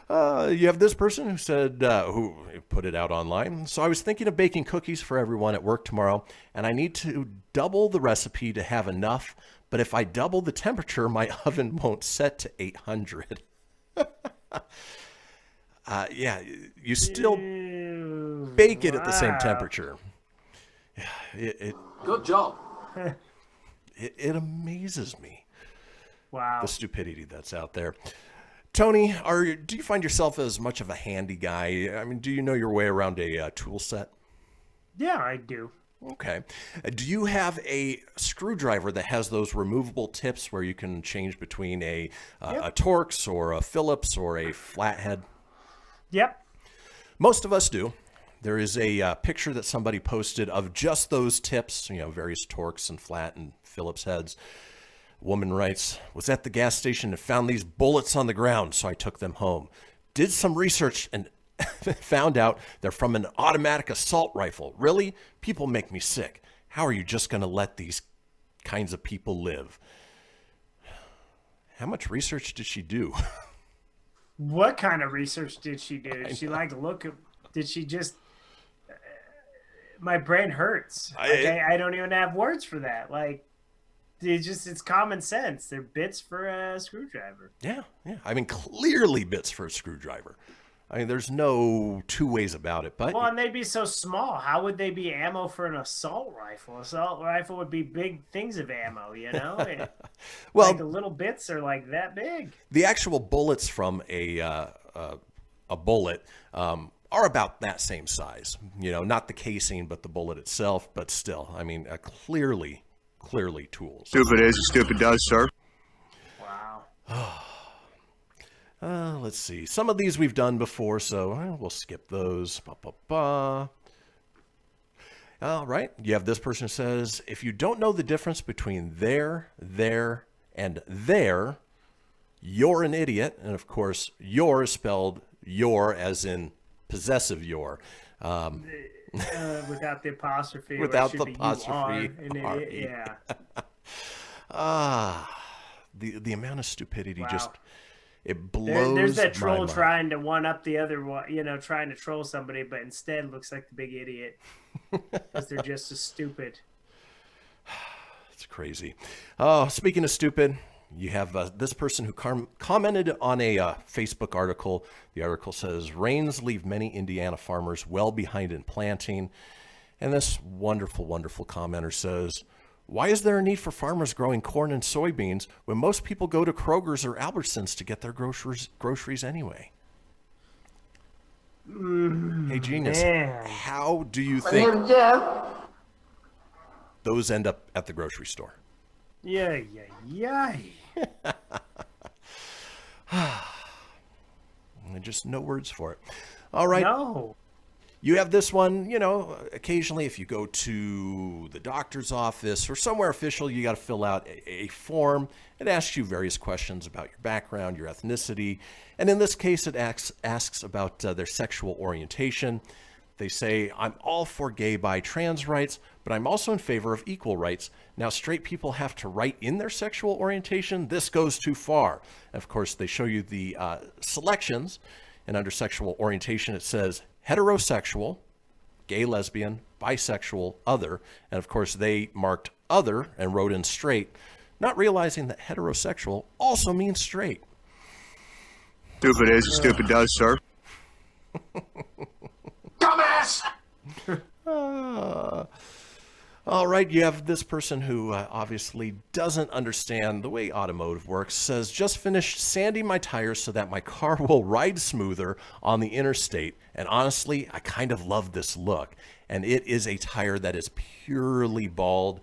You have this person who said, who put it out online. So I was thinking of baking cookies for everyone at work tomorrow, and I need to double the recipe to have enough. But if I double the temperature, my oven won't set to 800. Yeah, you still bake it at the same temperature. Good job. It amazes me. Wow. The stupidity that's out there. Tony, do you find yourself as much of a handy guy? I mean, do you know your way around a tool set? Yeah, I do. Okay. Do you have a screwdriver that has those removable tips where you can change between a Torx or a Phillips or a flathead? Yep. Most of us do. There is a picture that somebody posted of just those tips, various Torx and flat and Phillips heads. Woman writes, was at the gas station and found these bullets on the ground, so I took them home. Did some research and found out they're from an automatic assault rifle. Really? People make me sick. How are you just going to let these kinds of people live? How much research did she do? What kind of research did she do? Did she did she just... my brain hurts. I don't even have words for that. Like, it's common sense. They're bits for a screwdriver. Yeah. I mean, clearly bits for a screwdriver. I mean, there's no two ways about it. But well, and they'd be so small. How would they be ammo for an assault rifle? Assault rifle would be big things of ammo, well, like the little bits are like that big. The actual bullets from a bullet are about that same size. Not the casing, but the bullet itself. But still, I mean, clearly tools. Stupid is as stupid does, sir. Wow. Let's see. Some of these we've done before, so we'll skip those. All right. You have this person who says, if you don't know the difference between there, and there, you're an idiot. And of course, your is spelled your as in possessive your. Without the apostrophe. Without the apostrophe. Yeah. The amount of stupidity just... It blows. There's that troll my mind. trying to one up the other one, trying to troll somebody, but instead looks like the big idiot because they're just as stupid. It's crazy. Oh, speaking of stupid, you have this person who commented on a Facebook article. The article says, rains leave many Indiana farmers well behind in planting. And this wonderful, wonderful commenter says, why is there a need for farmers growing corn and soybeans when most people go to Kroger's or Albertsons to get their groceries anyway? Hey, genius, how do you think those end up at the grocery store? Yeah. Just no words for it. All right. No. You have this one, occasionally if you go to the doctor's office or somewhere official, you got to fill out a form. It asks you various questions about your background, your ethnicity. And in this case, it asks about their sexual orientation. They say, I'm all for gay, bi, trans rights, but I'm also in favor of equal rights. Now, straight people have to write in their sexual orientation. This goes too far. And of course, they show you the selections. And under sexual orientation, it says heterosexual, gay, lesbian, bisexual, other. And of course, they marked other and wrote in straight, not realizing that heterosexual also means straight. Stupid is as stupid does, sir. Dumbass! All right, you have this person who obviously doesn't understand the way automotive works, says, just finished sanding my tires so that my car will ride smoother on the interstate. And honestly, I kind of love this look. And it is a tire that is purely bald.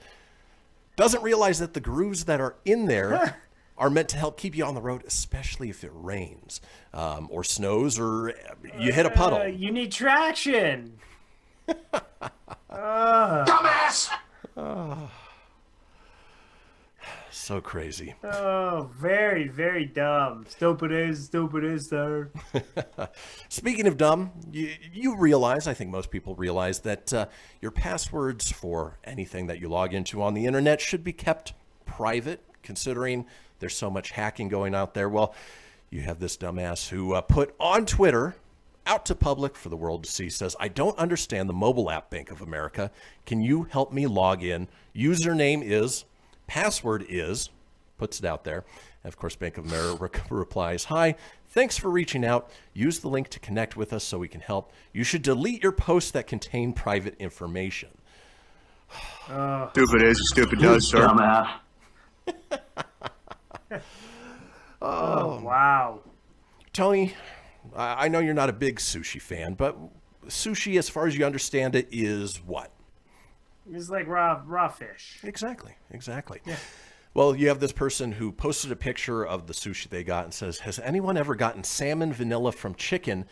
Doesn't realize that the grooves that are in there are meant to help keep you on the road, especially if it rains or snows or you hit a puddle. You need traction. Dumbass! So crazy. Oh, very, very dumb. Stupid is, sir. Speaking of dumb, you realize, I think most people realize, that your passwords for anything that you log into on the internet should be kept private, considering there's so much hacking going out there. Well, you have this dumbass who put on Twitter, out to public for the world to see, says, I don't understand the mobile app Bank of America. Can you help me log in? Username is... Password is, puts it out there. And of course, Bank of America replies, hi, thanks for reaching out. Use the link to connect with us so we can help. You should delete your posts that contain private information. Stupid is, stupid does, sir. Dumbass. Oh, wow. Tony, I know you're not a big sushi fan, but sushi, as far as you understand it, is what? It's like raw fish. Exactly. Yeah. Well, you have this person who posted a picture of the sushi they got and says, has anyone ever gotten salmon vanilla from chicken,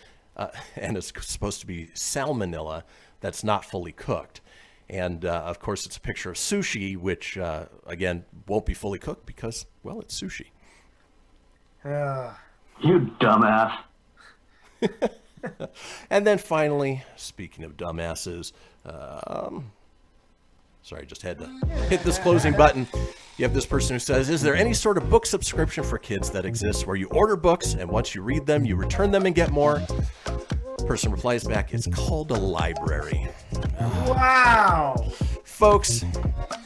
and it's supposed to be salmonella, that's not fully cooked? And, of course, it's a picture of sushi, which, again, won't be fully cooked because, well, it's sushi. You dumbass. And then finally, speaking of dumbasses, sorry, just had to hit this closing button. You have this person who says, is there any sort of book subscription for kids that exists where you order books and once you read them, you return them and get more? Person replies back, it's called a library. Wow. Folks,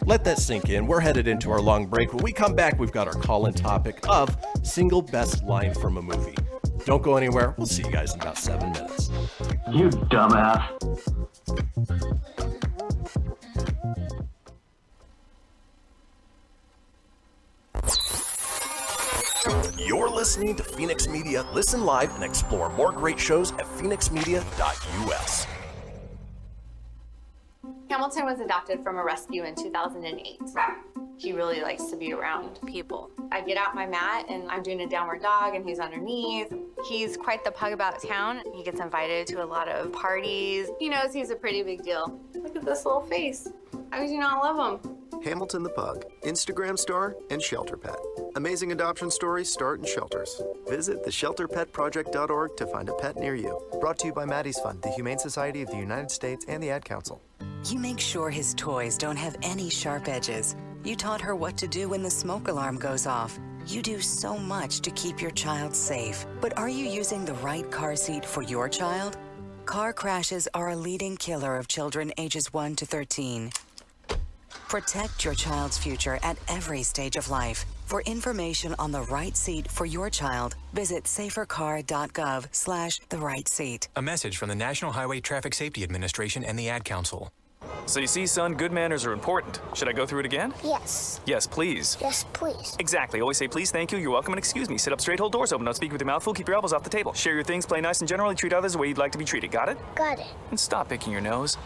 let that sink in. We're headed into our long break. When we come back, we've got our call-in topic of single best line from a movie. Don't go anywhere. We'll see you guys in about 7 minutes. You dumbass. You're listening to Fenix Media. Listen live and explore more great shows at fenixmedia.us. Hamilton was adopted from a rescue in 2008. He really likes to be around people. I get out my mat and I'm doing a downward dog and he's underneath. He's quite the pug about town. He gets invited to a lot of parties. He knows he's a pretty big deal. Look at this little face. How could you not love him? Hamilton the Pug, Instagram star and shelter pet. Amazing adoption stories start in shelters. Visit theshelterpetproject.org to find a pet near you. Brought to you by Maddie's Fund, the Humane Society of the United States, and the Ad Council. You make sure his toys don't have any sharp edges. You taught her what to do when the smoke alarm goes off. You do so much to keep your child safe. But are you using the right car seat for your child? Car crashes are a leading killer of children ages 1 to 13. Protect your child's future at every stage of life. For information on the right seat for your child, visit safercar.gov/the-right-seat. A message from the National Highway Traffic Safety Administration and the Ad Council. So you see, son, good manners are important. Should I go through it again? Yes. Yes, please. Yes, please. Exactly. Always say please, thank you, you're welcome, and excuse me. Sit up straight, hold doors open, don't speak with your mouth full, keep your elbows off the table. Share your things, play nice, and generally treat others the way you'd like to be treated. Got it? Got it. And stop picking your nose.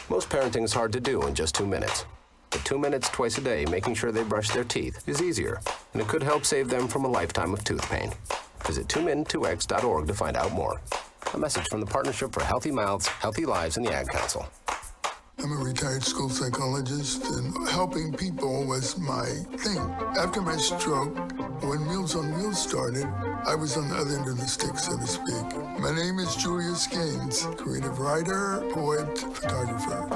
Most parenting is hard to do in just 2 minutes. But 2 minutes twice a day making sure they brush their teeth is easier, and it could help save them from a lifetime of tooth pain. Visit 2min2x.org to find out more. A message from the Partnership for Healthy Mouths, Healthy Lives, and the Ad Council. I'm a retired school psychologist, and helping people was my thing. After my stroke, when Meals on Wheels started, I was on the other end of the stick, so to speak. My name is Julius Gaines, creative writer, poet, photographer.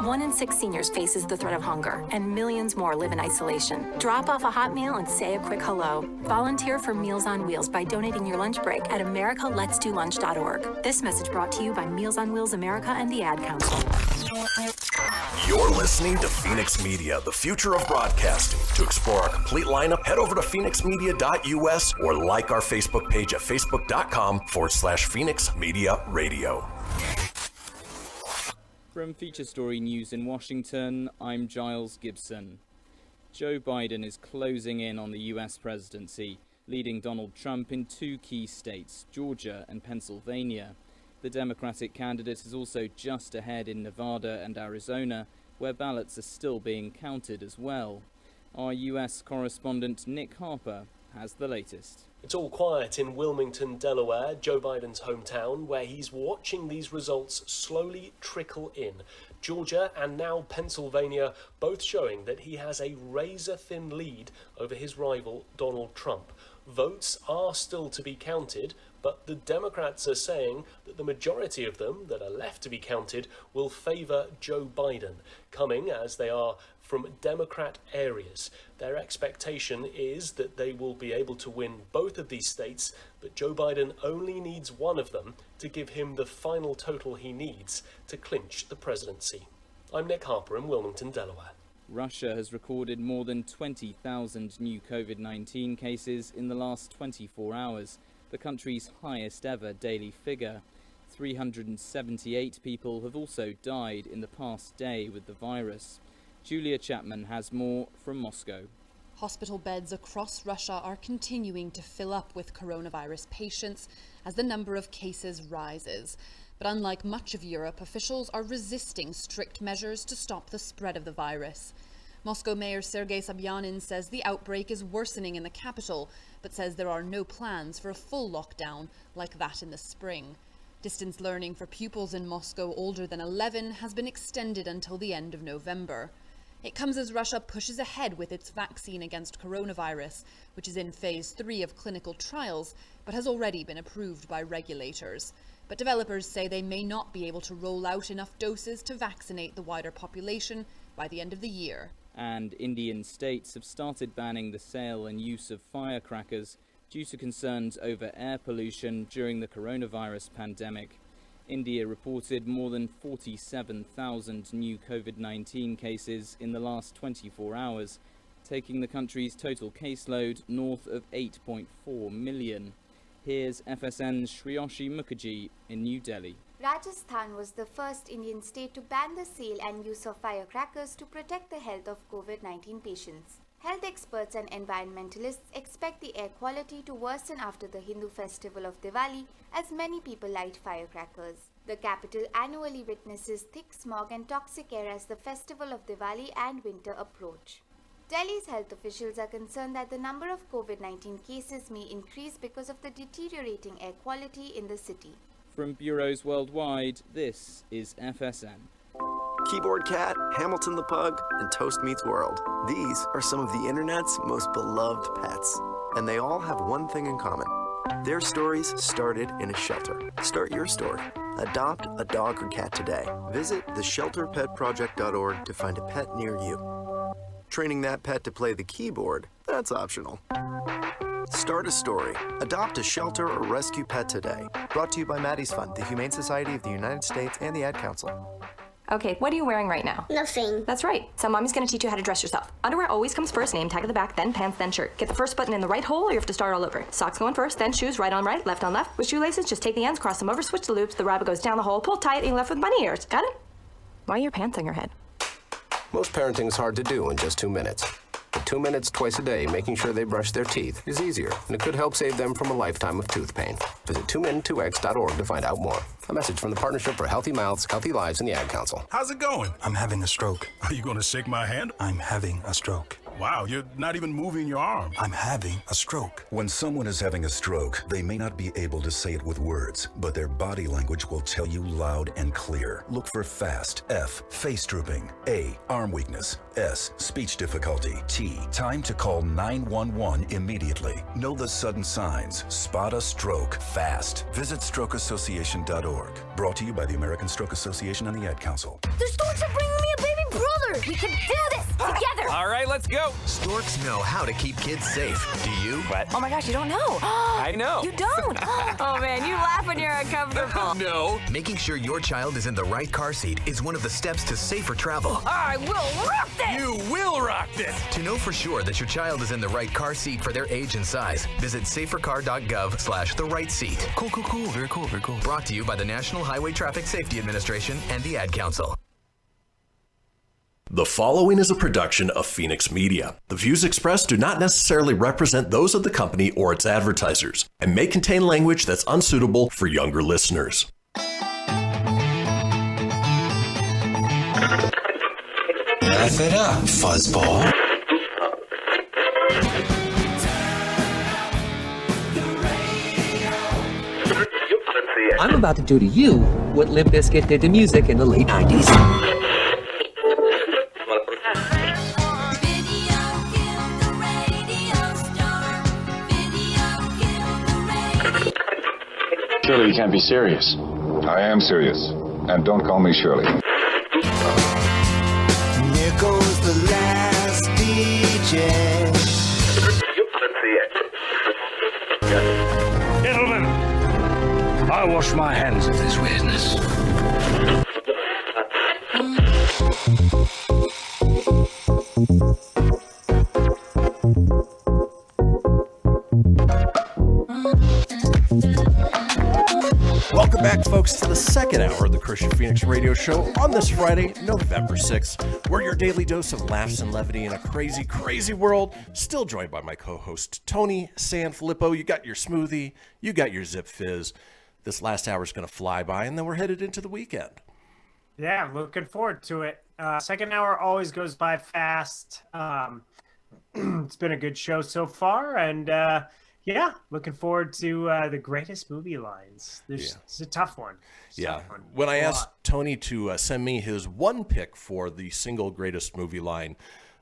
1 in 6 seniors faces the threat of hunger, and millions more live in isolation. Drop off a hot meal and say a quick hello. Volunteer for Meals on Wheels by donating your lunch break at americaletsdolunch.org. This message brought to you by Meals on Wheels America and the Ad Council. You're listening to Fenix Media, the future of broadcasting. To explore our complete lineup, head over to fenixmedia.us or like our Facebook page at facebook.com/Fenix Media Radio. From Feature Story News in Washington, I'm Giles Gibson. Joe Biden is closing in on the US presidency, leading Donald Trump in 2 key states, Georgia and Pennsylvania. The Democratic candidate is also just ahead in Nevada and Arizona, where ballots are still being counted as well. Our US correspondent Nick Harper has the latest. It's all quiet in Wilmington, Delaware, Joe Biden's hometown, where he's watching these results slowly trickle in. Georgia and now Pennsylvania both showing that he has a razor-thin lead over his rival Donald Trump. Votes are still to be counted, but the Democrats are saying that the majority of them that are left to be counted will favour Joe Biden, coming as they are from Democrat areas. Their expectation is that they will be able to win both of these states, but Joe Biden only needs one of them to give him the final total he needs to clinch the presidency. I'm Nick Harper in Wilmington, Delaware. Russia has recorded more than 20,000 new COVID-19 cases in the last 24 hours, the country's highest ever daily figure. 378 people have also died in the past day with the virus. Julia Chapman has more from Moscow. Hospital beds across Russia are continuing to fill up with coronavirus patients as the number of cases rises. But unlike much of Europe, officials are resisting strict measures to stop the spread of the virus. Moscow Mayor Sergei Sobyanin says the outbreak is worsening in the capital, but says there are no plans for a full lockdown like that in the spring. Distance learning for pupils in Moscow older than 11 has been extended until the end of November. It comes as Russia pushes ahead with its vaccine against coronavirus, which is in phase 3 of clinical trials, but has already been approved by regulators. But developers say they may not be able to roll out enough doses to vaccinate the wider population by the end of the year. And Indian states have started banning the sale and use of firecrackers due to concerns over air pollution during the coronavirus pandemic. India reported more than 47,000 new COVID-19 cases in the last 24 hours, taking the country's total caseload north of 8.4 million. Here's FSN's Shriyoshi Mukherjee in New Delhi. Rajasthan was the first Indian state to ban the sale and use of firecrackers to protect the health of COVID-19 patients. Health experts and environmentalists expect the air quality to worsen after the Hindu festival of Diwali, as many people light firecrackers. The capital annually witnesses thick smog and toxic air as the festival of Diwali and winter approach. Delhi's health officials are concerned that the number of COVID-19 cases may increase because of the deteriorating air quality in the city. From bureaus worldwide, this is FSN. Keyboard Cat, Hamilton the Pug, and Toast Meets World. These are some of the internet's most beloved pets. And they all have one thing in common. Their stories started in a shelter. Start your story. Adopt a dog or cat today. Visit theshelterpetproject.org to find a pet near you. Training that pet to play the keyboard, that's optional. Start a story. Adopt a shelter or rescue pet today. Brought to you by Maddie's Fund, the Humane Society of the United States, and the Ad Council. Okay, what are you wearing right now? Nothing. That's right. So mommy's gonna teach you how to dress yourself. Underwear always comes first, name tag at the back, then pants, then shirt. Get the first button in the right hole or you have to start all over. Socks going first, then shoes right on right, left on left. With shoelaces, just take the ends, cross them over, switch the loops, the rabbit goes down the hole, pull tight, and you're left with bunny ears. Got it? Why are your pants on your head? Most parenting is hard to do in just 2 minutes. But 2 minutes twice a day making sure they brush their teeth is easier, and it could help save them from a lifetime of tooth pain. Visit 2min2x.org to find out more. A message from the Partnership for Healthy Mouths, Healthy Lives, and the Ad Council. How's it going? I'm having a stroke. Are you going to shake my hand? I'm having a stroke. Wow, you're not even moving your arm. I'm having a stroke. When someone is having a stroke, they may not be able to say it with words, but their body language will tell you loud and clear. Look for FAST. F, face drooping. A, arm weakness. S, speech difficulty. T, time to call 911 immediately. Know the sudden signs. Spot a stroke fast. Visit strokeassociation.org. Brought to you by the American Stroke Association and the Ad Council. The storks are bringing me a baby brother. We can do this together. All right, let's go. Storks know how to keep kids safe. Do you? What? Oh my gosh, you don't know. I know. You don't. Oh man, you laugh when you're uncomfortable. No. Making sure your child is in the right car seat is one of the steps to safer travel. I will rock this. You will rock this. To know for sure that your child is in the right car seat for their age and size, visit safercar.gov/the-right-seat. Cool. Very cool. Brought to you by the National Highway Traffic Safety Administration and the Ad Council. The following is a production of Fenix Media. The views expressed do not necessarily represent those of the company or its advertisers and may contain language that's unsuitable for younger listeners. Laugh it up, fuzzball. I'm about to do to you what Limp Bizkit did to music in the late 90s. Surely you can't be serious. I am serious. And don't call me Shirley. There goes the last DJ. Gentlemen, I wash my hands of this weirdness. Welcome back, folks, to the second hour of the Kristian Fenix radio show on this Friday, November 6th. We're your daily dose of laughs and levity in a crazy, crazy world. Still joined by my co-host, Tony Sanfilippo. You got your smoothie, you got your Zip Fizz. This last hour is going to fly by, and then we're headed into the weekend. Yeah, looking forward to it. Second hour always goes by fast. It's been a good show so far, and yeah, looking forward to the greatest movie lines. It's a tough one. When I asked Tony to send me his one pick for the single greatest movie line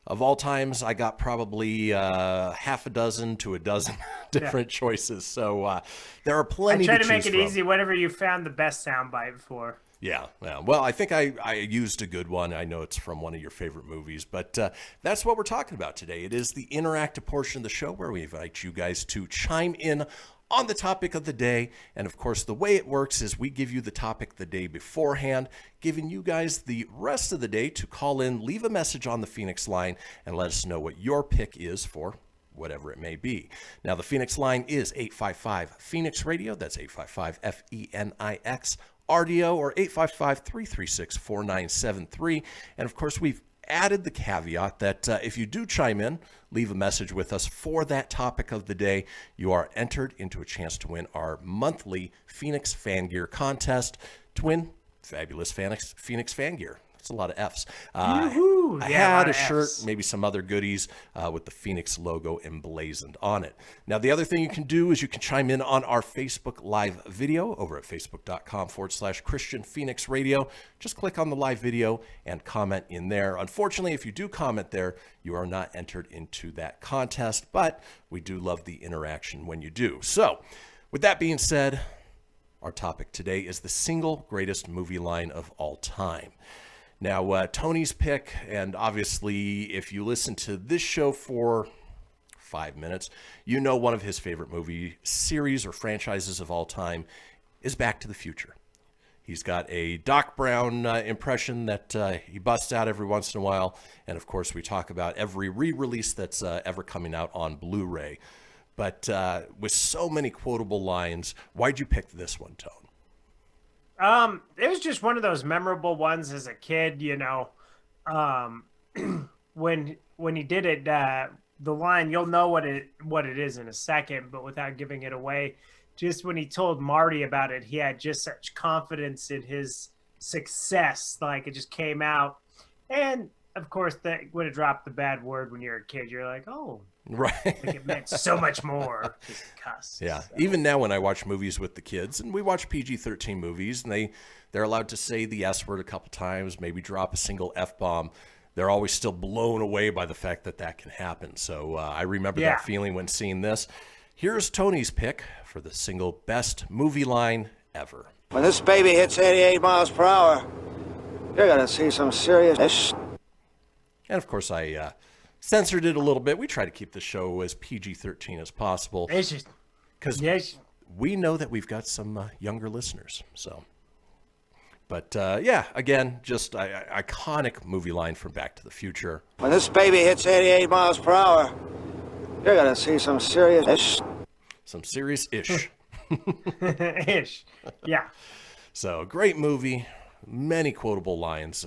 of all times, I got probably half a dozen to a dozen different choices. So there are plenty to choose from. I try to make it easy, whatever you found the best soundbite for. Yeah. Well, I think I used a good one. I know it's from one of your favorite movies, but that's what we're talking about today. It is the interactive portion of the show where we invite you guys to chime in on the topic of the day. And of course, the way it works is we give you the topic the day beforehand, giving you guys the rest of the day to call in, leave a message on the Fenix Line, and let us know what your pick is for whatever it may be. Now, the Fenix Line is 855-FENIX-RADIO. That's 855-FENIX RDO or 855-336-4973. And of course, we've added the caveat that if you do chime in, leave a message with us for that topic of the day, you are entered into a chance to win our monthly Fenix Fan Gear contest, to win fabulous Fenix Fan Gear. That's a lot of F's. I had a shirt, maybe some other goodies with the Fenix logo emblazoned on it. Now, the other thing you can do is you can chime in on our Facebook Live video over at facebook.com/Kristian Fenix Radio. Just click on the live video and comment in there. Unfortunately, if you do comment there, you are not entered into that contest, but we do love the interaction when you do. So, with that being said, our topic today is the single greatest movie line of all time. Now, Tony's pick, and obviously if you listen to this show for 5 minutes, you know one of his favorite movie series or franchises of all time is Back to the Future. He's got a Doc Brown impression that he busts out every once in a while, and of course we talk about every re-release that's ever coming out on Blu-ray. But with so many quotable lines, why'd you pick this one, Tone? It was just one of those memorable ones as a kid, you know. When he did it, the line, you'll know what it is in a second, but without giving it away. Just when he told Marty about it, he had just such confidence in his success, like it just came out. And of course, that would have dropped the bad word when you're a kid. You're like, oh, right. Like it meant so much more. Just cuss. Yeah. So. Even now when I watch movies with the kids, and we watch PG-13 movies, and they're allowed to say the S word a couple times, maybe drop a single F-bomb, they're always still blown away by the fact that that can happen. So I remember that feeling when seeing this. Here's Tony's pick for the single best movie line ever. When this baby hits 88 miles per hour, you're going to see some serious... And of course, I censored it a little bit. We try to keep the show as PG-13 as possible. Because we know that we've got some younger listeners. So, but yeah, again, just iconic movie line from Back to the Future. When this baby hits 88 miles per hour, you're going to see some serious... Some serious-ish. Ish. Yeah. So, great movie. Many quotable lines.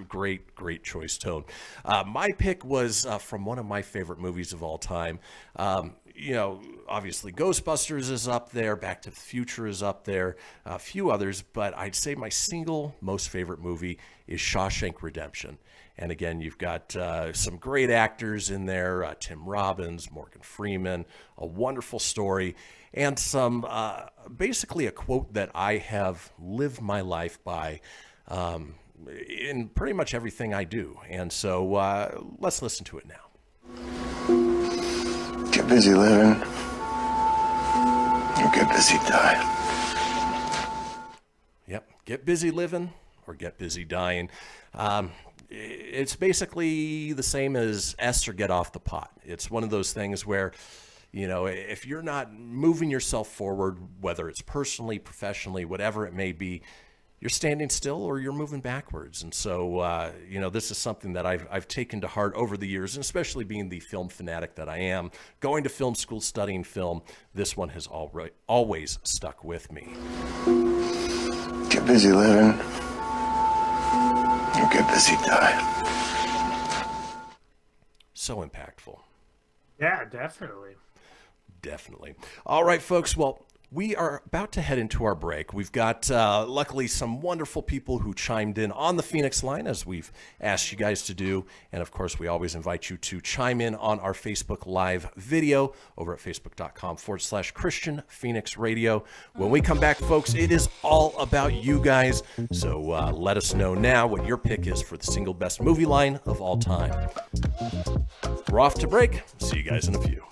Great choice, Tone. My pick was from one of my favorite movies of all time. obviously Ghostbusters is up there, Back to the Future is up there, a few others, but I'd say my single most favorite movie is Shawshank Redemption. And again, you've got some great actors in there, Tim Robbins, Morgan Freeman, a wonderful story, and some basically a quote that I have lived my life by in pretty much everything I do. And so let's listen to it now. Get busy living, or get busy dying. Yep, get busy living or get busy dying. It's basically the same as S or get off the pot. It's one of those things where, if you're not moving yourself forward, whether it's personally, professionally, whatever it may be, you're standing still or you're moving backwards. And so, this is something that I've taken to heart over the years, and especially being the film fanatic that I am, going to film school, studying film, this one has always stuck with me. Get busy living, or get busy dying. So impactful. Yeah, definitely. Definitely. All right, folks. Well, we are about to head into our break. We've got, luckily, some wonderful people who chimed in on the Fenix Line, as we've asked you guys to do. And, of course, we always invite you to chime in on our Facebook Live video over at facebook.com/Kristian Fenix Radio. When we come back, folks, it is all about you guys. So let us know now what your pick is for the single best movie line of all time. We're off to break. See you guys in a few.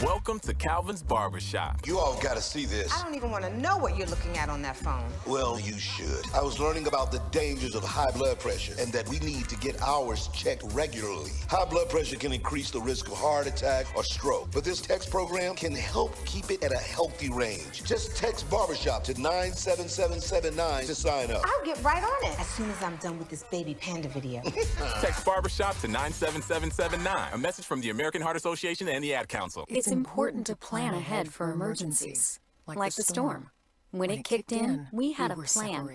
Welcome to Calvin's Barbershop. You all gotta see this. I don't even want to know what you're looking at on that phone. Well, you should. I was learning about the dangers of high blood pressure and that we need to get ours checked regularly. High blood pressure can increase the risk of heart attack or stroke, but this text program can help keep it at a healthy range. Just text Barbershop to 97779 to sign up. I'll get right on it as soon as I'm done with this baby panda video. Text Barbershop to 97779. A message from the American Heart Association and the Ad Council. It's important to plan ahead for emergencies, like the storm. When it kicked in, we had a plan.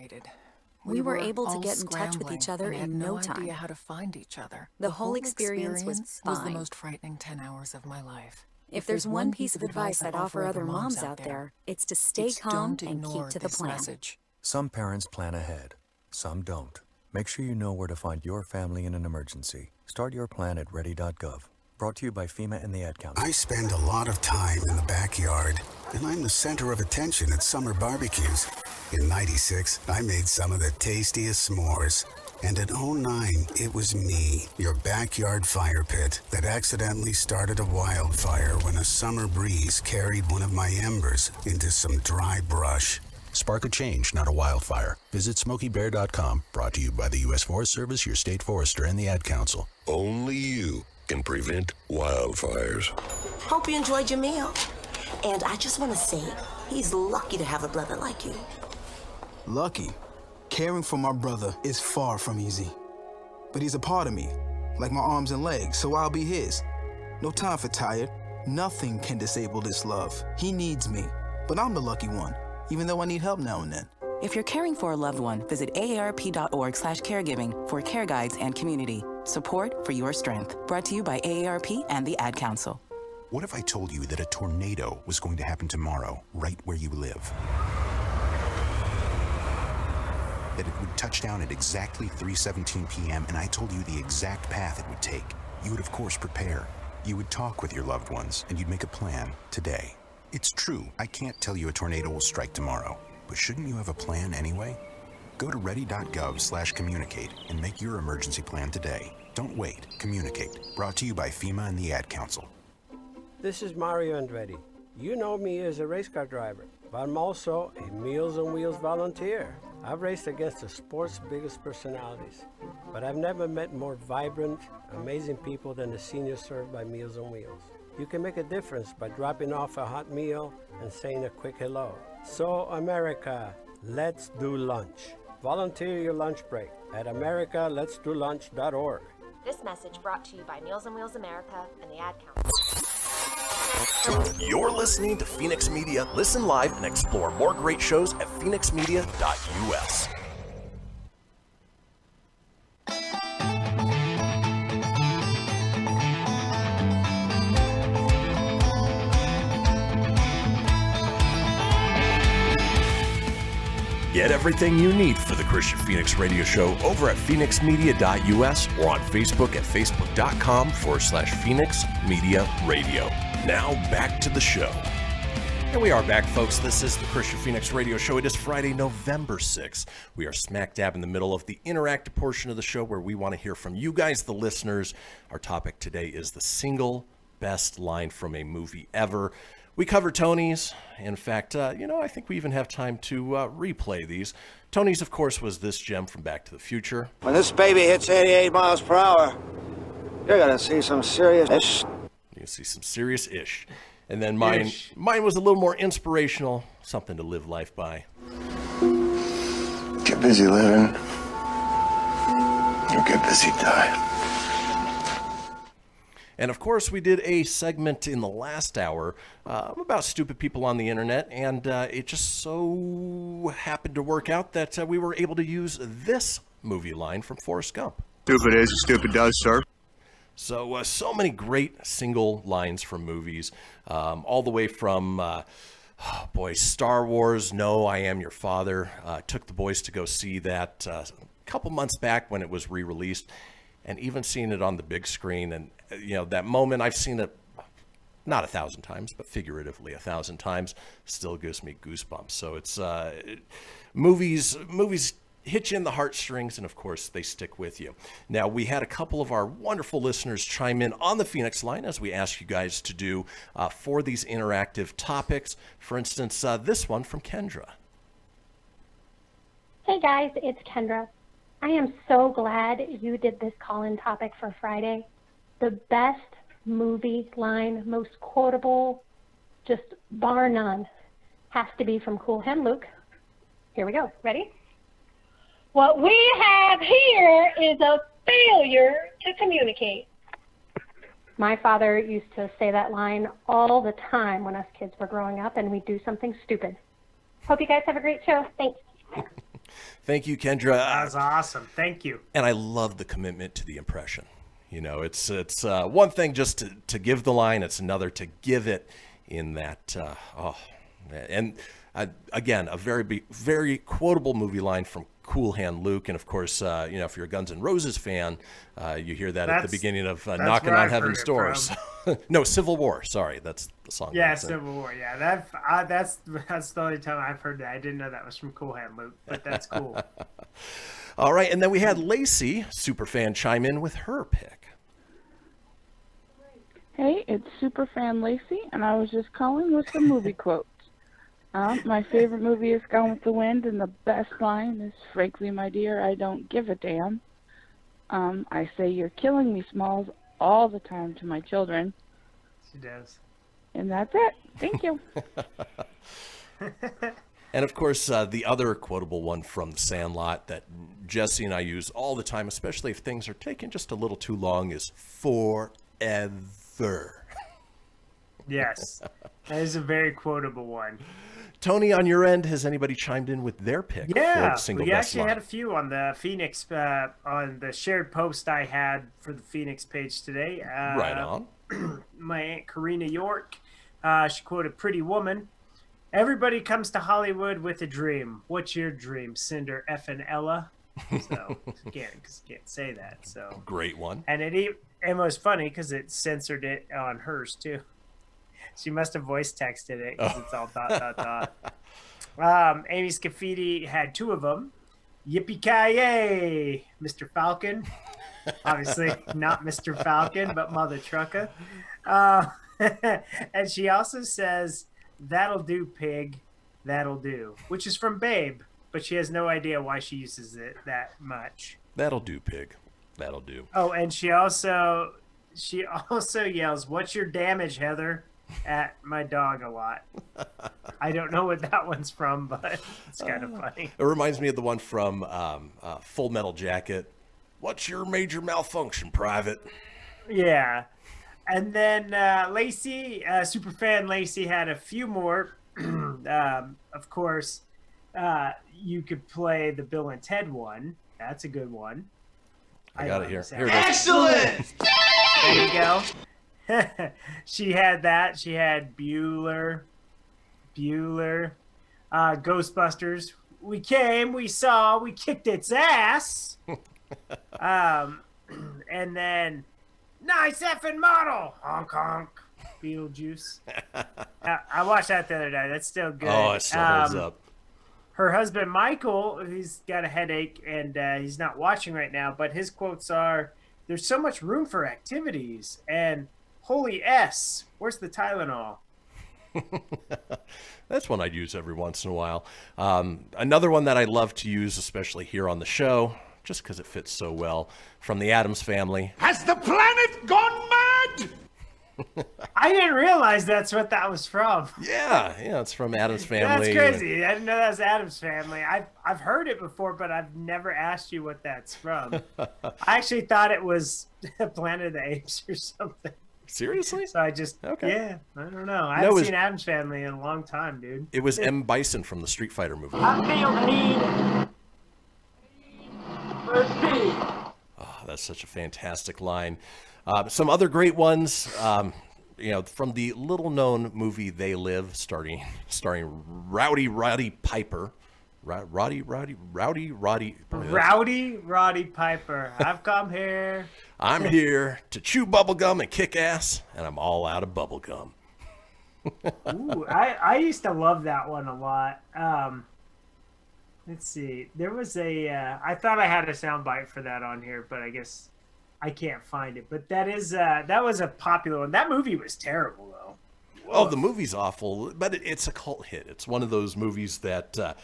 We were able to get in touch with each other in no time. Idea how to find each other. The whole experience was fine. The most frightening 10 hours of my life. If there's one piece of advice I'd offer other moms out there, it's to stay calm and keep to the plan. Some parents plan ahead, some don't. Make sure you know where to find your family in an emergency. Start your plan at ready.gov. Brought to you by FEMA and the Ad Council. I spend a lot of time in the backyard, and I'm the center of attention at summer barbecues. In '96, I made some of the tastiest s'mores. And in '09, it was me, your backyard fire pit, that accidentally started a wildfire when a summer breeze carried one of my embers into some dry brush. Spark a change, not a wildfire. Visit SmokeyBear.com. Brought to you by the U.S. Forest Service, your state forester, and the Ad Council. Only you can prevent wildfires. Hope you enjoyed your meal. And I just want to say, he's lucky to have a brother like you. Lucky? Caring for my brother is far from easy. But he's a part of me, like my arms and legs, so I'll be his. No time for tired. Nothing can disable this love. He needs me, but I'm the lucky one, even though I need help now and then. If you're caring for a loved one, visit aarp.org/caregiving for care guides and community. Support for your strength. Brought to you by AARP and the Ad Council. What if I told you that a tornado was going to happen tomorrow, right where you live? That it would touch down at exactly 3:17 p.m. and I told you the exact path it would take. You would, of course, prepare. You would talk with your loved ones, and you'd make a plan today. It's true, I can't tell you a tornado will strike tomorrow, but shouldn't you have a plan anyway? Go to ready.gov/communicate and make your emergency plan today. Don't wait. Communicate. Brought to you by FEMA and the Ad Council. This is Mario Andretti. You know me as a race car driver, but I'm also a Meals on Wheels volunteer. I've raced against the sport's biggest personalities, but I've never met more vibrant, amazing people than the seniors served by Meals on Wheels. You can make a difference by dropping off a hot meal and saying a quick hello. So, America, let's do lunch. Volunteer your lunch break at americaletsdolunch.org. This message brought to you by Meals on Wheels America and the Ad Council. You're listening to Fenix Media. Listen live and explore more great shows at phoenixmedia.us. Get everything you need for the Kristian Fenix Radio Show over at phoenixmedia.us or on Facebook at facebook.com/Fenix Media Radio. Now back to the show. And we are back, folks. This is the Kristian Fenix Radio Show. It is Friday, November 6th. We are smack dab in the middle of the interactive portion of the show where we want to hear from you guys, the listeners. Our topic today is the single best line from a movie ever. We cover Tony's. In fact, I think we even have time to replay these. Tony's, of course, was this gem from Back to the Future. When this baby hits 88 miles per hour, you're gonna see some serious ish. You see some serious ish. And then mine was a little more inspirational, something to live life by. Get busy living. Or get busy dying. And of course, we did a segment in the last hour about stupid people on the internet, and it just so happened to work out that we were able to use this movie line from Forrest Gump. Stupid is as stupid does, sir. So many great single lines from movies, all the way from, Star Wars, No, I Am Your Father. Took the boys to go see that a couple months back when it was re-released, and even seeing it on the big screen. And, that moment, I've seen it not 1,000 times, but figuratively 1,000 times, still gives me goosebumps. So it's movies hit you in the heartstrings, and of course they stick with you. Now, we had a couple of our wonderful listeners chime in on the Fenix line, as we asked you guys to do for these interactive topics. For instance, this one from Kendra. Hey guys, it's Kendra. I am so glad you did this call-in topic for Friday. The best movie line, most quotable, just bar none, has to be from Cool Hand Luke. Here we go. Ready? What we have here is a failure to communicate. My father used to say that line all the time when us kids were growing up and we'd do something stupid. Hope you guys have a great show. Thanks. Thank you, Kendra. That was awesome. Thank you. And I love the commitment to the impression. It's one thing just to give the line. It's another to give it in that, again, a very, very quotable movie line from Cool Hand Luke. And of course, if you're a Guns N' Roses fan, you hear that at the beginning of Knocking on Heaven's Door. No, Civil War. Sorry, that's the song. Yeah, Civil War. Yeah, that's the only time I've heard that. I didn't know that was from Cool Hand Luke, but that's cool. All right, and then we had Lacey, superfan, chime in with her pick. Hey, it's Superfan Lacey, and I was just calling with some movie quotes. My favorite movie is Gone with the Wind, and the best line is, "Frankly, my dear, I don't give a damn." I say, "You're killing me, Smalls," all the time to my children. She does. And that's it. Thank you. And of course, the other quotable one from The Sandlot that Jesse and I use all the time, especially if things are taking just a little too long, is "forever." Yes, that is a very quotable one. Tony, on your end, has anybody chimed in with their pick? Yeah, for the single we best actually line? had a few on the Phoenix, on the shared post I had for the Phoenix page today. Right on. My Aunt Karina York, she quoted Pretty Woman. "Everybody comes to Hollywood with a dream. What's your dream, Cinder effing Ella?" So, can't say that. So great one. And it was funny because it censored it on hers too. She must have voice texted it because it's all ... Amy Scafidi had two of them. "Yippee-ki-yay, Mr. Falcon." Obviously not Mr. Falcon, but Mother Trucker. And she also says, "That'll do, pig. That'll do," which is from Babe, but she has no idea why she uses it that much. That'll do, pig. That'll do. Oh, and she also yells, "What's your damage, Heather?" at my dog a lot. I don't know what that one's from, but it's kind of funny. It reminds me of the one from Full Metal Jacket. "What's your major malfunction, Private?" Yeah. And then Lacey, superfan Lacey, had a few more. Of course, you could play the Bill and Ted one. That's a good one. I got it here. Here it is. Excellent! There you go. She had that. She had Bueller. Ghostbusters. we came, we saw, we kicked its ass. And then, nice effing model, honk honk, Beetlejuice. I watched that the other day. That's still good. Oh, it still holds up. Her husband, Michael, he's got a headache and he's not watching right now, but his quotes are, there's so much room for activities, and holy S, where's the Tylenol? That's one I'd use every once in a while. Another one that I love to use, especially here on the show, just because it fits so well, from the Addams Family. Has the planet gone mad? I didn't realize that's what that was from. Yeah, it's from Addams Family. That's crazy. I didn't know that was Addams Family. I've heard it before, but I've never asked you what that's from. I actually thought it was Planet of the Apes or something. Seriously? So I just, yeah, I don't know. I haven't seen Addams Family in a long time, dude. It was M. Bison from the Street Fighter movie. I feel the need for speed. Oh, that's such a fantastic line. Some other great ones, from the little-known movie They Live, starring Rowdy Piper. Rowdy Piper. I've come here. I'm here to chew bubblegum and kick ass, and I'm all out of bubblegum. Ooh, I used to love that one a lot. Let's see. There was I thought I had a soundbite for that on here, but I guess I can't find it. But that was a popular one. That movie was terrible, though. Well, the movie's awful, but it's a cult hit. It's one of those movies that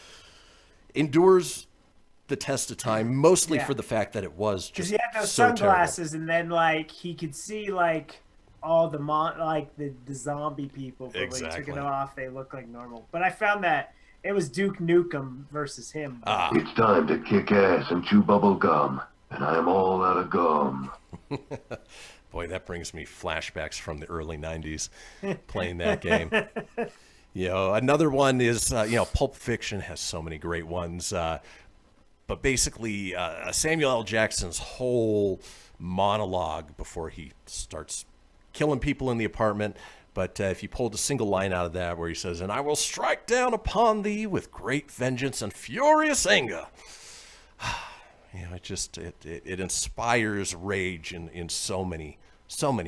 endures the test of time, mostly for the fact that it was just he had those so sunglasses, terrible. and then he could see all the the zombie people. But when he took it off, they looked like normal. But I found that it was Duke Nukem versus him. It's time to kick ass and chew bubble gum, and I am all out of gum. Boy, that brings me flashbacks from the early 90s playing that game. Another one is, Pulp Fiction has so many great ones. But basically, Samuel L. Jackson's whole monologue before he starts killing people in the apartment. But if you pulled a single line out of that where he says, "And I will strike down upon thee with great vengeance and furious anger." It inspires rage in so many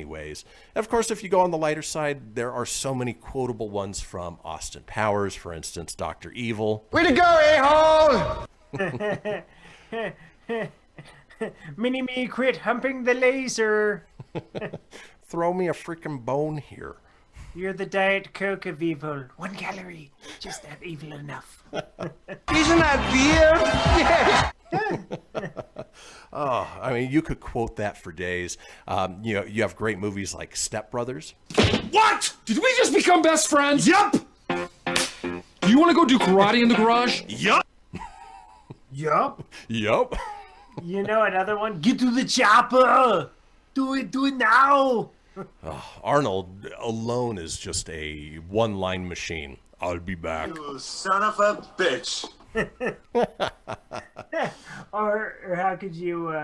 ways. And of course, if you go on the lighter side, there are so many quotable ones from Austin Powers, for instance, Dr. Evil. Way to go, a-hole! Mini-me, quit humping the laser. Throw me a freaking bone here. You're the Diet Coke of evil. 1 calorie. Just that evil enough. Isn't that beer? Oh, I mean, you could quote that for days. You have great movies like Step Brothers. What? Did we just become best friends? Yup! Do you want to go do karate in the garage? Yup! Yup. You know another one? Get to the chopper! Do it now! Arnold alone is just a one-line machine. I'll be back. You son of a bitch! or how could you?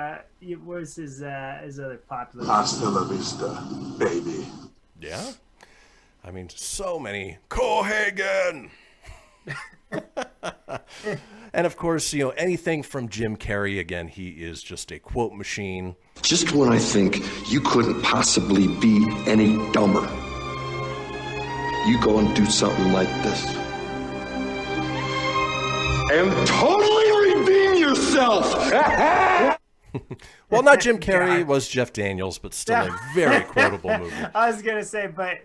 What's his other popular? Hasta la vista, baby. Yeah, I mean, so many. Cohagen. And of course, anything from Jim Carrey. Again, he is just a quote machine. Just when I think you couldn't possibly be any dumber, you go and do something like this. And totally redeem yourself! Well, not Jim Carrey, it was Jeff Daniels, but still a very quotable movie. I was going to say, but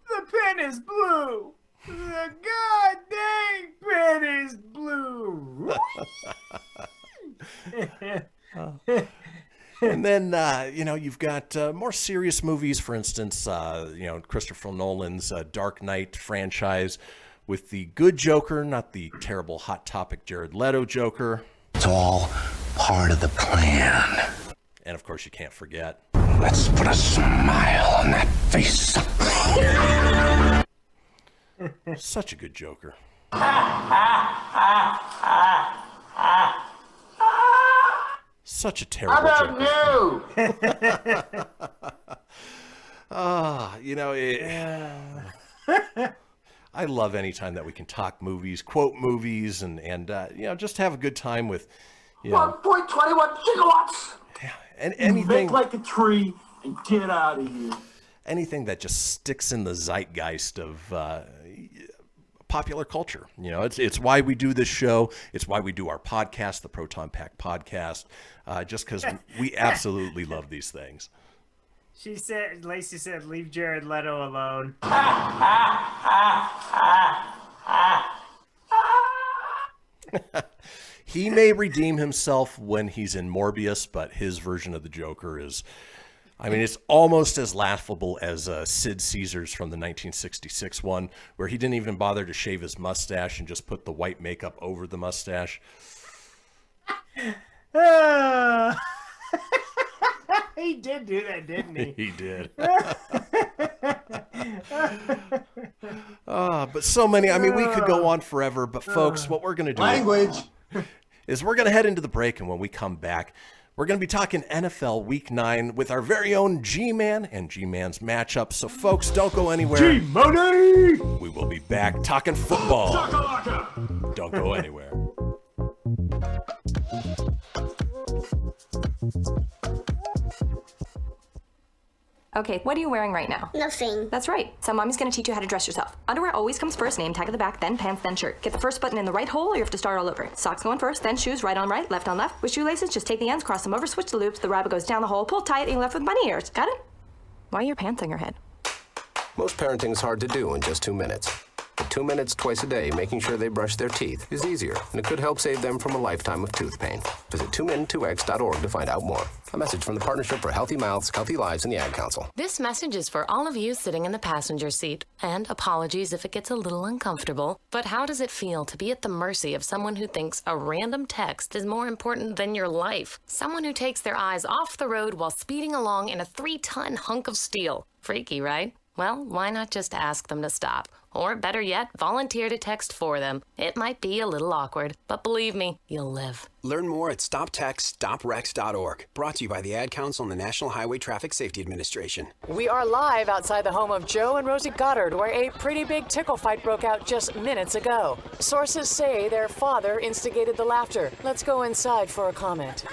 the pen is blue. The goddamn pen is blue. And then, you've got more serious movies, for instance, Christopher Nolan's Dark Knight franchise with the good Joker, not the terrible Hot Topic Jared Leto Joker. It's all part of the plan. And of course, you can't forget. Let's put a smile on that face. Such a good Joker. Such a terrible Joker. I love any time that we can talk movies, quote movies, and just have a good time with, 1.21 gigawatts. Yeah, and anything make like a tree and get out of here. Anything that just sticks in the zeitgeist of popular culture. It's why we do this show. It's why we do our podcast, the Proton Pack Podcast, just because we absolutely love these things. Lacey said, leave Jared Leto alone. He may redeem himself when he's in Morbius, but his version of the Joker is, it's almost as laughable as Sid Caesar's from the 1966 one, where he didn't even bother to shave his mustache and just put the white makeup over the mustache. He did do that, didn't he? He did. But so many. We could go on forever. But folks, what we're going to do is we're going to head into the break, and when we come back, we're going to be talking NFL Week 9 with our very own G-Man and G-Man's matchup. So, folks, don't go anywhere. G-Money! We will be back talking football. Don't go anywhere. Okay, what are you wearing right now? Nothing. That's right. So mommy's gonna teach you how to dress yourself. Underwear always comes first, name tag at the back, then pants, then shirt. Get the first button in the right hole or you have to start all over. Socks going first, then shoes right on right, left on left. With shoelaces, just take the ends, cross them over, switch the loops, the rabbit goes down the hole, pull tight, and you're left with bunny ears. Got it? Why are your pants on your head? Most parenting's hard to do in just 2 minutes. But 2 minutes twice a day making sure they brush their teeth is easier, and it could help save them from a lifetime of tooth pain. Visit 2min2x.org to find out more. A message from the Partnership for Healthy Mouths, Healthy Lives, and the Ad Council. This message is for all of you sitting in the passenger seat. And apologies if it gets a little uncomfortable. But how does it feel to be at the mercy of someone who thinks a random text is more important than your life? Someone who takes their eyes off the road while speeding along in a 3-ton hunk of steel. Freaky, right? Well, why not just ask them to stop? Or better yet, volunteer to text for them. It might be a little awkward, but believe me, you'll live. Learn more at StopTextStopWrecks.org. Brought to you by the Ad Council and the National Highway Traffic Safety Administration. We are live outside the home of Joe and Rosie Goddard, where a pretty big tickle fight broke out just minutes ago. Sources say their father instigated the laughter. Let's go inside for a comment.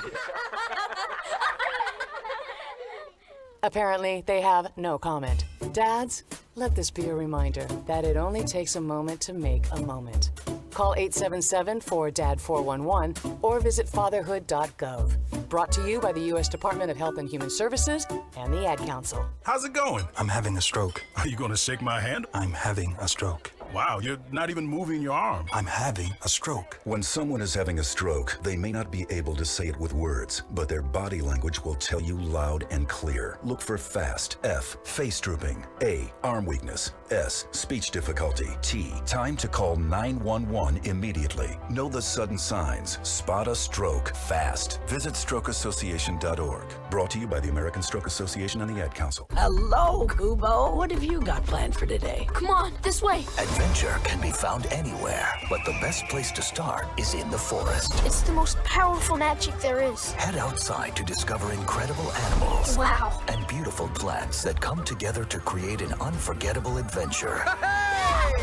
Apparently, they have no comment. Dads, let this be a reminder that it only takes a moment to make a moment. Call 877-4DAD-411 or visit fatherhood.gov. Brought to you by the U.S. Department of Health and Human Services and the Ad Council. How's it going? I'm having a stroke. Are you going to shake my hand? I'm having a stroke. Wow, you're not even moving your arm. I'm having a stroke. When someone is having a stroke, they may not be able to say it with words, but their body language will tell you loud and clear. Look for FAST. F, face drooping. A, arm weakness. S, speech difficulty. T, time to call 911 immediately. Know the sudden signs. Spot a stroke fast. Visit strokeassociation.org. Brought to you by the American Stroke Association and the Ad Council. Hello, Kubo. What have you got planned for today? Come on, this way. Adventure can be found anywhere, but the best place to start is in the forest. It's the most powerful magic there is. Head outside to discover incredible animals. Wow. And beautiful plants that come together to create an unforgettable adventure.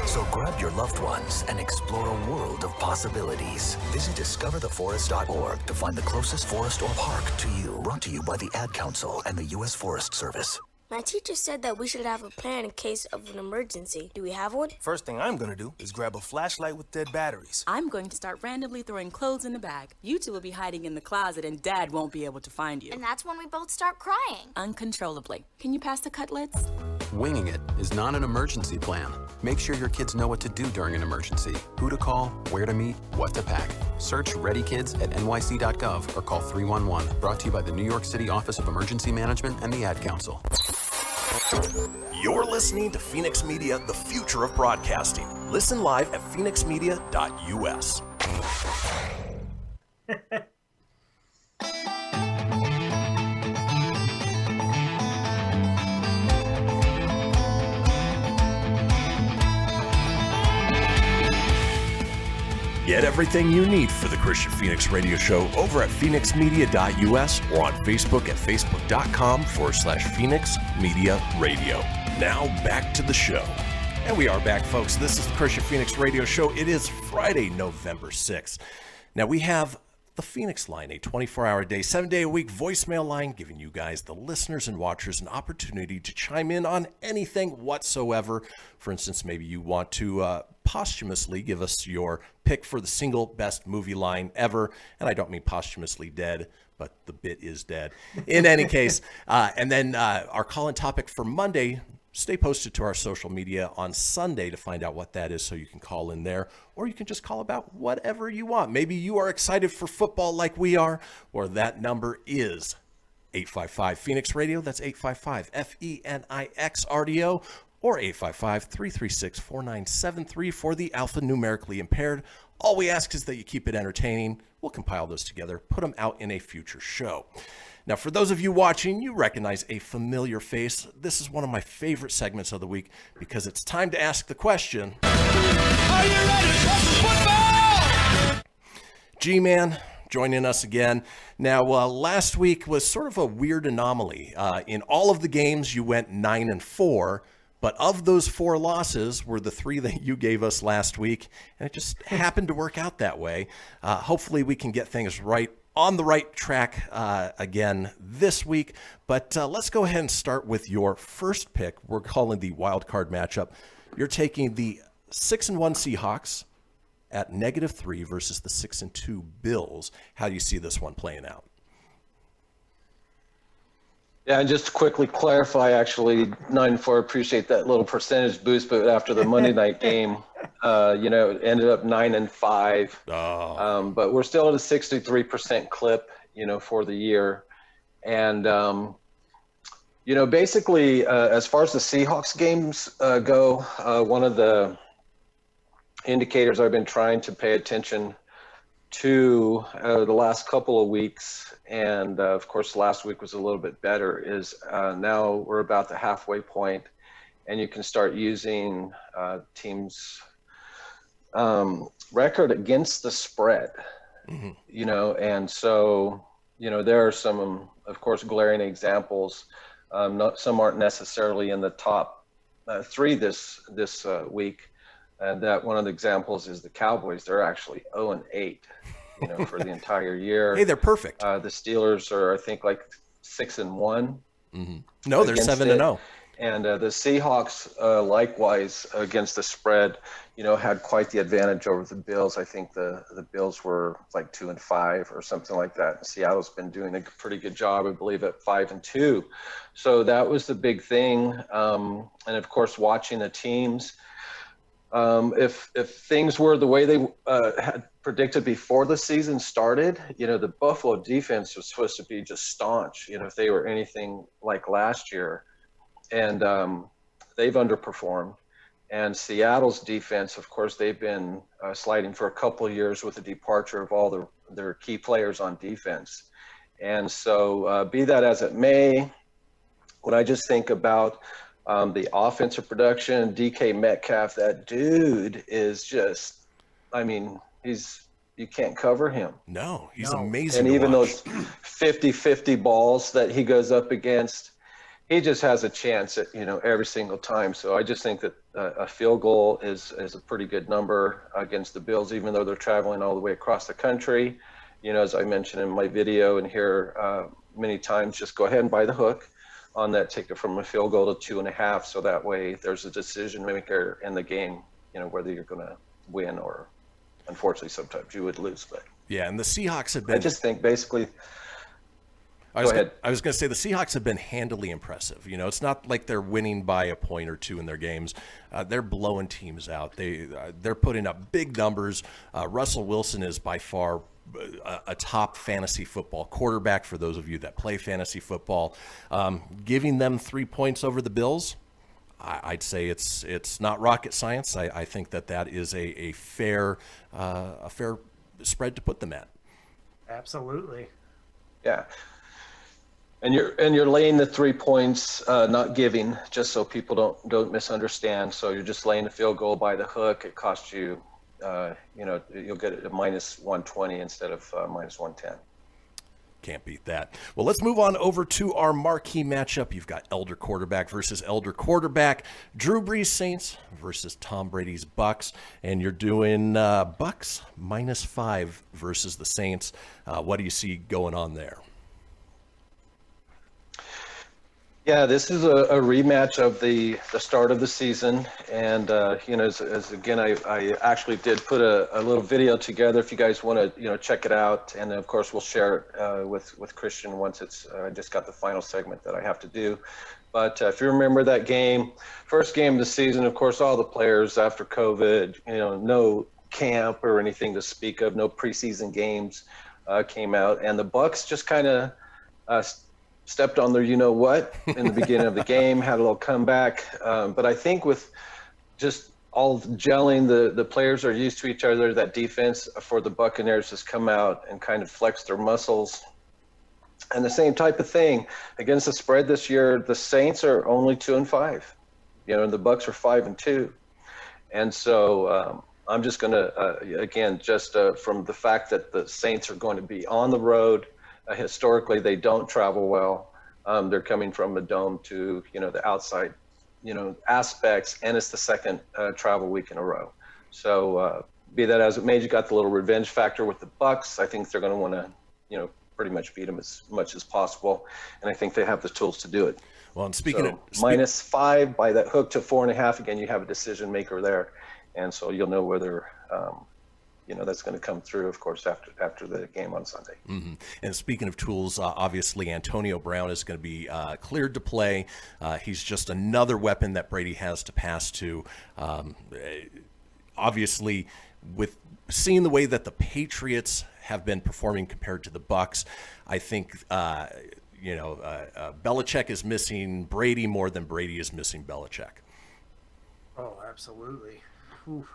So grab your loved ones and explore a world of possibilities. Visit discovertheforest.org to find the closest forest or park to you. Brought to you by the Ad Council and the U.S. Forest Service. My teacher said that we should have a plan in case of an emergency. Do we have one? First thing I'm gonna do is grab a flashlight with dead batteries. I'm going to start randomly throwing clothes in the bag. You two will be hiding in the closet and Dad won't be able to find you. And that's when we both start crying. Uncontrollably. Can you pass the cutlets? Winging it is not an emergency plan. Make sure your kids know what to do during an emergency, who to call, where to meet, what to pack. Search Ready Kids at nyc.gov or call 311. Brought to you by the New York City Office of Emergency Management and the Ad Council. You're listening to Fenix Media, the future of broadcasting. Listen live at phoenixmedia.us. Get everything you need for the Kristian Fenix Radio Show over at phoenixmedia.us or on Facebook at facebook.com/Fenix Media Radio. Now back to the show. And we are back, folks. This is the Kristian Fenix Radio Show. It is Friday, November 6th. Now, we have the Fenix Line, a 24-hour-a-day, 7-day-a-week voicemail line giving you guys, the listeners and watchers, an opportunity to chime in on anything whatsoever. For instance, maybe you want to posthumously give us your pick for the single best movie line ever. And I don't mean posthumously dead, but the bit is dead. In any case, and then our call-in topic for Monday, stay posted to our social media on Sunday to find out what that is so you can call in there, or you can just call about whatever you want. Maybe you are excited for football like we are, or that number is 855 Phoenix Radio. That's 855 FENIX RDO, or 855-336-4973 for the alphanumerically impaired. All we ask is that you keep it entertaining. We'll compile those together, put them out in a future show. Now, for those of you watching, you recognize a familiar face. This is one of my favorite segments of the week because it's time to ask the question. Are you ready for some football? G-Man joining us again. Now, last week was sort of a weird anomaly. In all of the games, you went 9-4, but of those 4 losses were the 3 that you gave us last week, and it just happened to work out that way. Hopefully, we can get things right on the right track again this week. But let's go ahead and start with your first pick. We're calling the wild card matchup. You're taking the 6-1 Seahawks at -3 versus the 6-2 Bills. How do you see this one playing out? Yeah, and just to quickly clarify, actually, 9-4, appreciate that little percentage boost, but after the Monday night game, it ended up 9-5. Oh. But we're still at a 63% clip, for the year. And, basically, as far as the Seahawks games go, one of the indicators I've been trying to pay attention to the last couple of weeks, and of course last week was a little bit better, is now we're about the halfway point, and you can start using teams' record against the spread. Mm-hmm. And so there are some, of course, glaring examples. Some aren't necessarily in the top 3 this week. And that one of the examples is the Cowboys. They're actually 0-8, for the entire year. Hey, they're perfect. The Steelers are, I think, like 6-1. Mm-hmm. No, they're 7-0. And the Seahawks, likewise, against the spread, had quite the advantage over the Bills. I think the Bills were like 2-5 or something like that. And Seattle's been doing a pretty good job, I believe, at 5-2. So that was the big thing. And of course, watching the teams. If things were the way they had predicted before the season started, the Buffalo defense was supposed to be just staunch, if they were anything like last year. And they've underperformed. And Seattle's defense, of course, they've been sliding for a couple of years with the departure of all their key players on defense. And so be that as it may, when I just think about the offensive production, DK Metcalf, that dude is just, you can't cover him. No, he's amazing. And even those 50-50 balls that he goes up against, he just has a chance at, every single time. So I just think that a field goal is a pretty good number against the Bills, even though they're traveling all the way across the country. As I mentioned in my video and here many times, just go ahead and buy the hook on that ticket from a field goal to 2.5. So that way there's a decision maker in the game, whether you're going to win or, unfortunately, sometimes you would lose. But yeah, and the Seahawks have been. I just think basically. I was going to say the Seahawks have been handily impressive. It's not like they're winning by a point or 2 in their games. They're blowing teams out. They're putting up big numbers. Russell Wilson is by far a top fantasy football quarterback for those of you that play fantasy football. Giving them 3 points over the Bills, I'd say it's not rocket science. I think that is a fair spread to put them at. Absolutely. Yeah. And you're laying the 3 points, not giving, just so people don't misunderstand. So you're just laying the field goal by the hook. It costs you, you'll get it at -120 instead of -110. Can't beat that. Well, let's move on over to our marquee matchup. You've got elder quarterback versus elder quarterback. Drew Brees Saints versus Tom Brady's Bucks. And you're doing Bucks -5 versus the Saints. What do you see going on there? Yeah, this is a rematch of the start of the season, and as again, I actually did put a little video together if you guys want to check it out, and then of course we'll share it with Kristian once it's I just got the final segment that I have to do. But if you remember that game, first game of the season, of course, all the players after COVID, no camp or anything to speak of, no preseason games came out, and the Bucks just kind of stepped on their you-know-what in the beginning of the game, had a little comeback. But I think with just all gelling, the players are used to each other. That defense for the Buccaneers has come out and kind of flexed their muscles. And the same type of thing against the spread this year, the Saints are only 2-5. And the Bucks are 5-2. And so I'm just going to, again, just from the fact that the Saints are going to be on the road, historically, they don't travel well. They're coming from a dome to, the outside, aspects, and it's the second travel week in a row. So be that as it may, you got the little revenge factor with the Bucks. I think they're going to want to, pretty much beat them as much as possible, and I think they have the tools to do it. Well, and speaking of -5 by that hook to 4.5, again, you have a decision maker there, and so you'll know whether. That's going to come through, of course, after the game on Sunday. Mm-hmm. And speaking of tools, obviously Antonio Brown is going to be cleared to play. He's just another weapon that Brady has to pass to. Obviously, with seeing the way that the Patriots have been performing compared to the Bucks, I think Belichick is missing Brady more than Brady is missing Belichick. Oh, absolutely. Oof.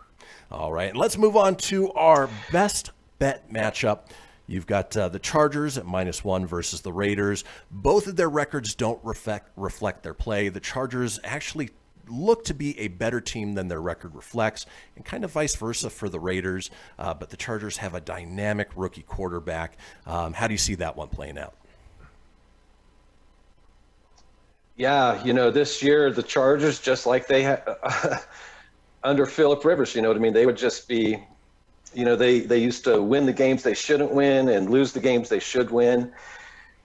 All right, and let's move on to our best bet matchup. You've got the Chargers at -1 versus the Raiders. Both of their records don't reflect their play. The Chargers actually look to be a better team than their record reflects, and kind of vice versa for the Raiders. But the Chargers have a dynamic rookie quarterback. How do you see that one playing out? Yeah, this year the Chargers, just like they had under Phillip Rivers, they would just be, they used to win the games they shouldn't win and lose the games they should win.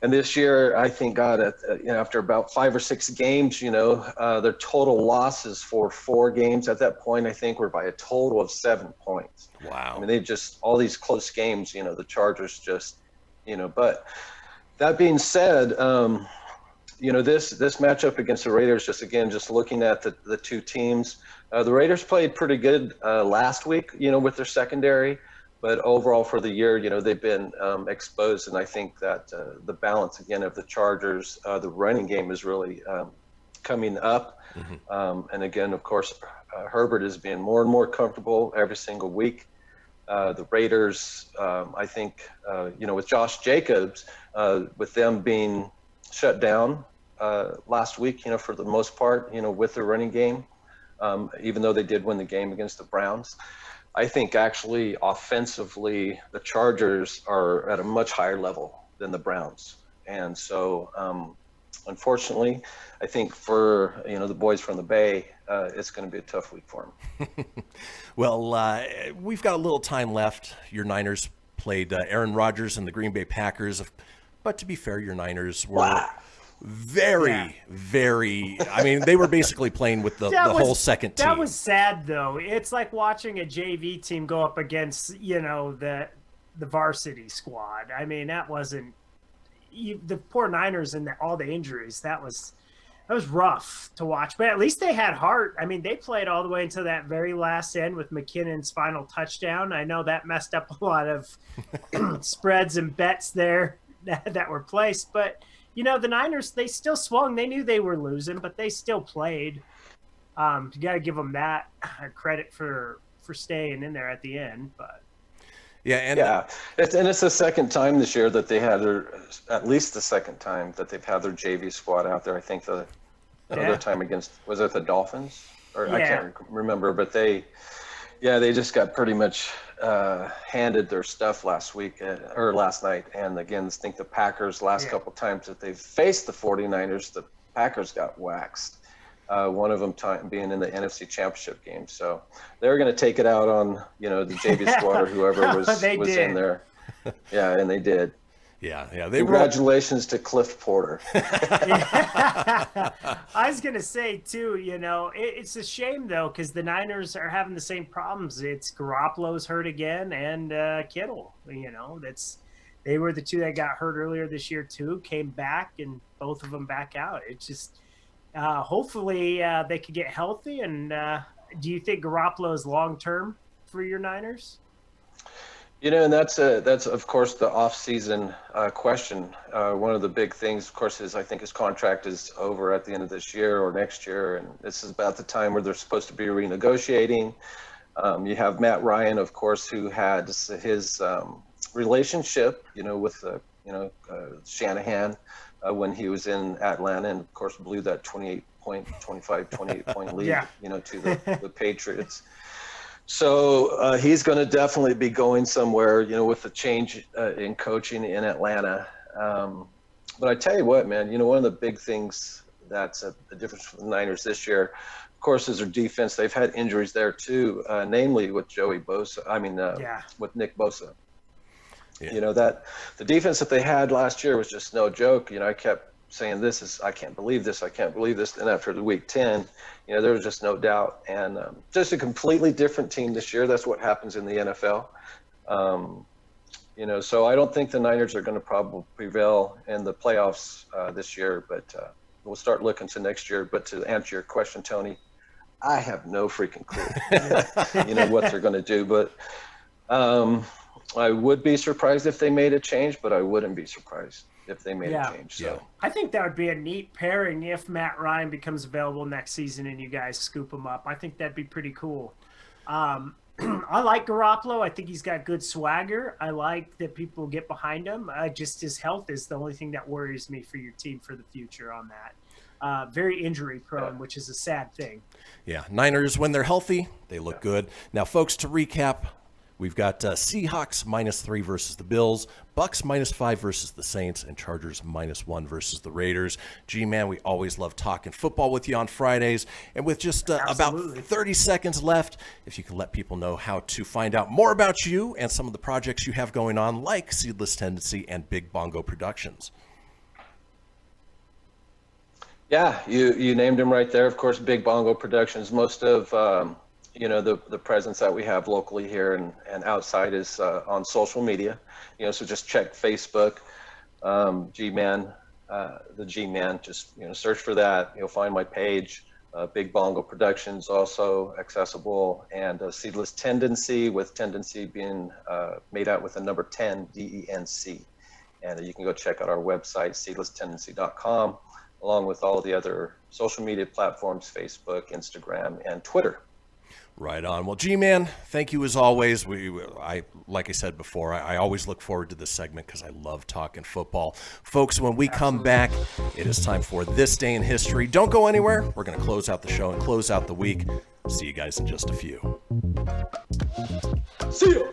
And this year, I think, after about 5 or 6 games, their total losses for 4 games at that point, I think, were by a total of 7 points. Wow. I mean, they just, all these close games, the Chargers just, but that being said, this matchup against the Raiders, just looking at the two teams, the Raiders played pretty good last week, with their secondary, but overall for the year, they've been exposed, and I think that the balance again of the Chargers, the running game is really coming up, and again, of course, Herbert is being more and more comfortable every single week. The Raiders, I think, with Josh Jacobs, with them being shut down last week, for the most part, with their running game, even though they did win the game against the Browns. I think actually offensively, the Chargers are at a much higher level than the Browns. And so, unfortunately, I think for, the boys from the Bay, it's going to be a tough week for them. Well, we've got a little time left. Your Niners played Aaron Rodgers and the Green Bay Packers. But to be fair, your Niners were very, I mean, they were basically playing with the whole second team. That was sad, though. It's like watching a JV team go up against, the varsity squad. I mean, that wasn't the poor Niners and all the injuries. That was rough to watch, but at least they had heart. I mean, they played all the way until that very last end with McKinnon's final touchdown. I know that messed up a lot of spreads and bets there that were placed, but the Niners, they still swung. They knew they were losing, but they still played. You got to give them that credit for staying in there at the end. But it's the second time this year that they had at least the second time that they've had their JV squad out there. I think the other time against, was it the Dolphins? Or I can't remember, but they just got pretty much handed their stuff last night. And again, I think the Packers last couple times that they've faced the 49ers, the Packers got waxed. One of them being in the NFC Championship game. So they're going to take it out on, the JV squad or whoever was in there. Yeah, and they did. Yeah. Congratulations to Cliff Porter. I was going to say, too, it's a shame, though, because the Niners are having the same problems. It's Garoppolo's hurt again and Kittle. They were the two that got hurt earlier this year, too, came back, and both of them back out. It's just hopefully they could get healthy. And do you think Garoppolo is long-term for your Niners? And that's of course the off-season question. One of the big things, of course, is I think his contract is over at the end of this year or next year, and this is about the time where they're supposed to be renegotiating. You have Matt Ryan, of course, who had his relationship, with Shanahan when he was in Atlanta, and of course blew that 28 point lead, to the Patriots. So he's going to definitely be going somewhere, with the change in coaching in Atlanta. But I tell you what, man, one of the big things that's the difference for the Niners this year, of course, is their defense. They've had injuries there too, namely with with Nick Bosa. Yeah. That the defense that they had last year was just no joke. I kept saying I can't believe this. And after the week 10, there was just no doubt. And just a completely different team this year. That's what happens in the NFL. So I don't think the Niners are going to probably prevail in the playoffs this year, but we'll start looking to next year. But to answer your question, Tony, I have no freaking clue, what they're going to do. But I would be surprised if they made a change, but I wouldn't be surprised if they made a change. So I think that would be a neat pairing if Matt Ryan becomes available next season and you guys scoop him up. I think that'd be pretty cool. I like Garoppolo. I think he's got good swagger. I like that people get behind him. Just his health is the only thing that worries me for your team for the future on that. Very injury prone, which is a sad thing. Yeah, Niners, when they're healthy, they look good. Now, folks, to recap, we've got Seahawks -3 versus the Bills, Bucks -5 versus the Saints, and Chargers -1 versus the Raiders. G-Man, we always love talking football with you on Fridays. And with just about 30 seconds left, if you can let people know how to find out more about you and some of the projects you have going on, like Seedless Tendency and Big Bongo Productions. Yeah, you named him right there. Of course, Big Bongo Productions. Most of the presence that we have locally here and outside is on social media. So just check Facebook, G-Man, the G-Man. Just search for that. You'll find my page. Big Bongo Productions also accessible, and Seedless Tendency, with tendency being made out with the number 10, DENC. And you can go check out our website, seedlesstendency.com, along with all the other social media platforms, Facebook, Instagram, and Twitter. Right on. Well, G-Man, thank you as always. Like I said before, I always look forward to this segment because I love talking football. Folks, when we come back, it is time for This Day in History. Don't go anywhere. We're going to close out the show and close out the week. See you guys in just a few. See ya!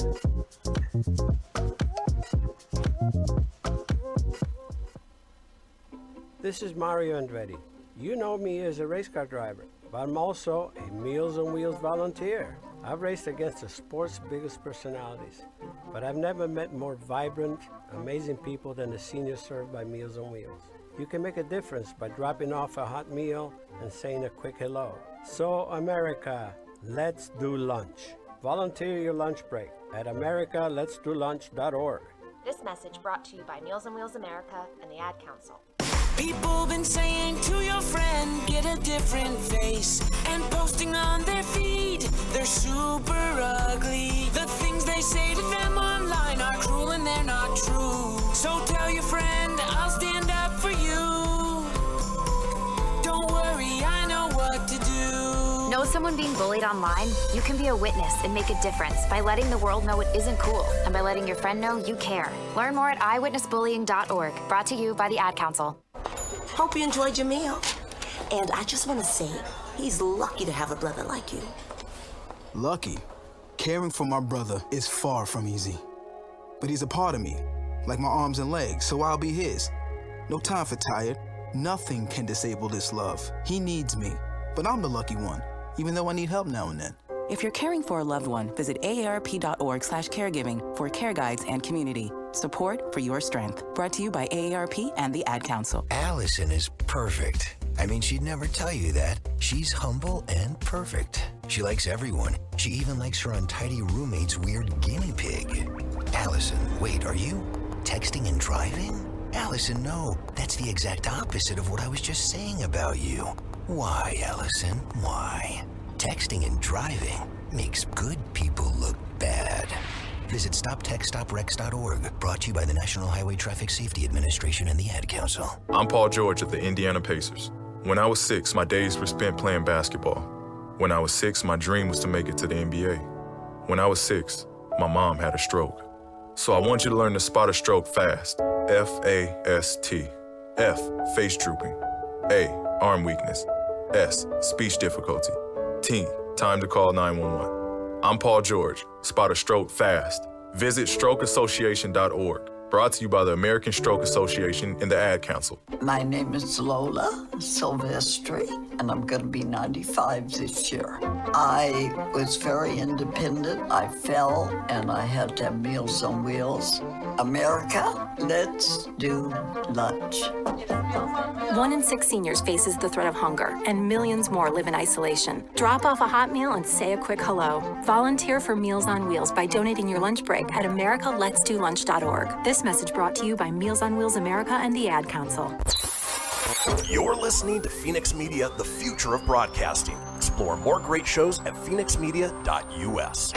This is Mario Andretti. You know me as a race car driver, but I'm also a Meals on Wheels volunteer. I've raced against the sport's biggest personalities, but I've never met more vibrant, amazing people than the seniors served by Meals on Wheels. You can make a difference by dropping off a hot meal and saying a quick hello. So, America, let's do lunch. Volunteer your lunch break at americaletsdolunch.org. This message brought to you by Meals on Wheels America and the Ad Council. People been saying to your friend, get a different face, and posting on their feed, they're super ugly. The things they say to them online are cruel and they're not true. So tell your friend, I'll stand up for you. Don't worry, I know what to do. Know someone being bullied online? You can be a witness and make a difference by letting the world know it isn't cool and by letting your friend know you care. Learn more at eyewitnessbullying.org. Brought to you by the Ad Council. Hope you enjoyed your meal. And I just want to say, he's lucky to have a brother like you. Lucky? Caring for my brother is far from easy. But he's a part of me, like my arms and legs, so I'll be his. No time for tired. Nothing can disable this love. He needs me, but I'm the lucky one, even though I need help now and then. If you're caring for a loved one, visit aarp.org/caregiving for care guides and community. Support for your strength. Brought to you by AARP and the Ad Council. Allison is perfect. I mean, she'd never tell you that. She's humble and perfect. She likes everyone. She even likes her untidy roommate's weird guinea pig. Allison, wait, are you texting and driving? Allison, no. That's the exact opposite of what I was just saying about you. Why, Allison? Why? Texting and driving makes good people look bad. Visit StopTextStopWrecks.org. Brought to you by the National Highway Traffic Safety Administration and the Ad Council. I'm Paul George at the Indiana Pacers. When I was 6, my days were spent playing basketball. When I was 6, my dream was to make it to the NBA. When I was 6, my mom had a stroke. So I want you to learn to spot a stroke fast. F-A-S-T. F, face drooping. A, arm weakness. S, speech difficulty. T, time to call 911. I'm Paul George. Spot a stroke fast. Visit strokeassociation.org. Brought to you by the American Stroke Association and the Ad Council. My name is Lola Silvestri, and I'm going to be 95 this year. I was very independent. I fell, and I had to have Meals on Wheels. America, let's do lunch. 1 in 6 seniors faces the threat of hunger, and millions more live in isolation. Drop off a hot meal and say a quick hello. Volunteer for Meals on Wheels by donating your lunch break at americaletsdolunch.org. This message brought to you by Meals on Wheels America and the Ad Council. You're listening to Fenix Media, the future of broadcasting. Explore more great shows at phoenixmedia.us.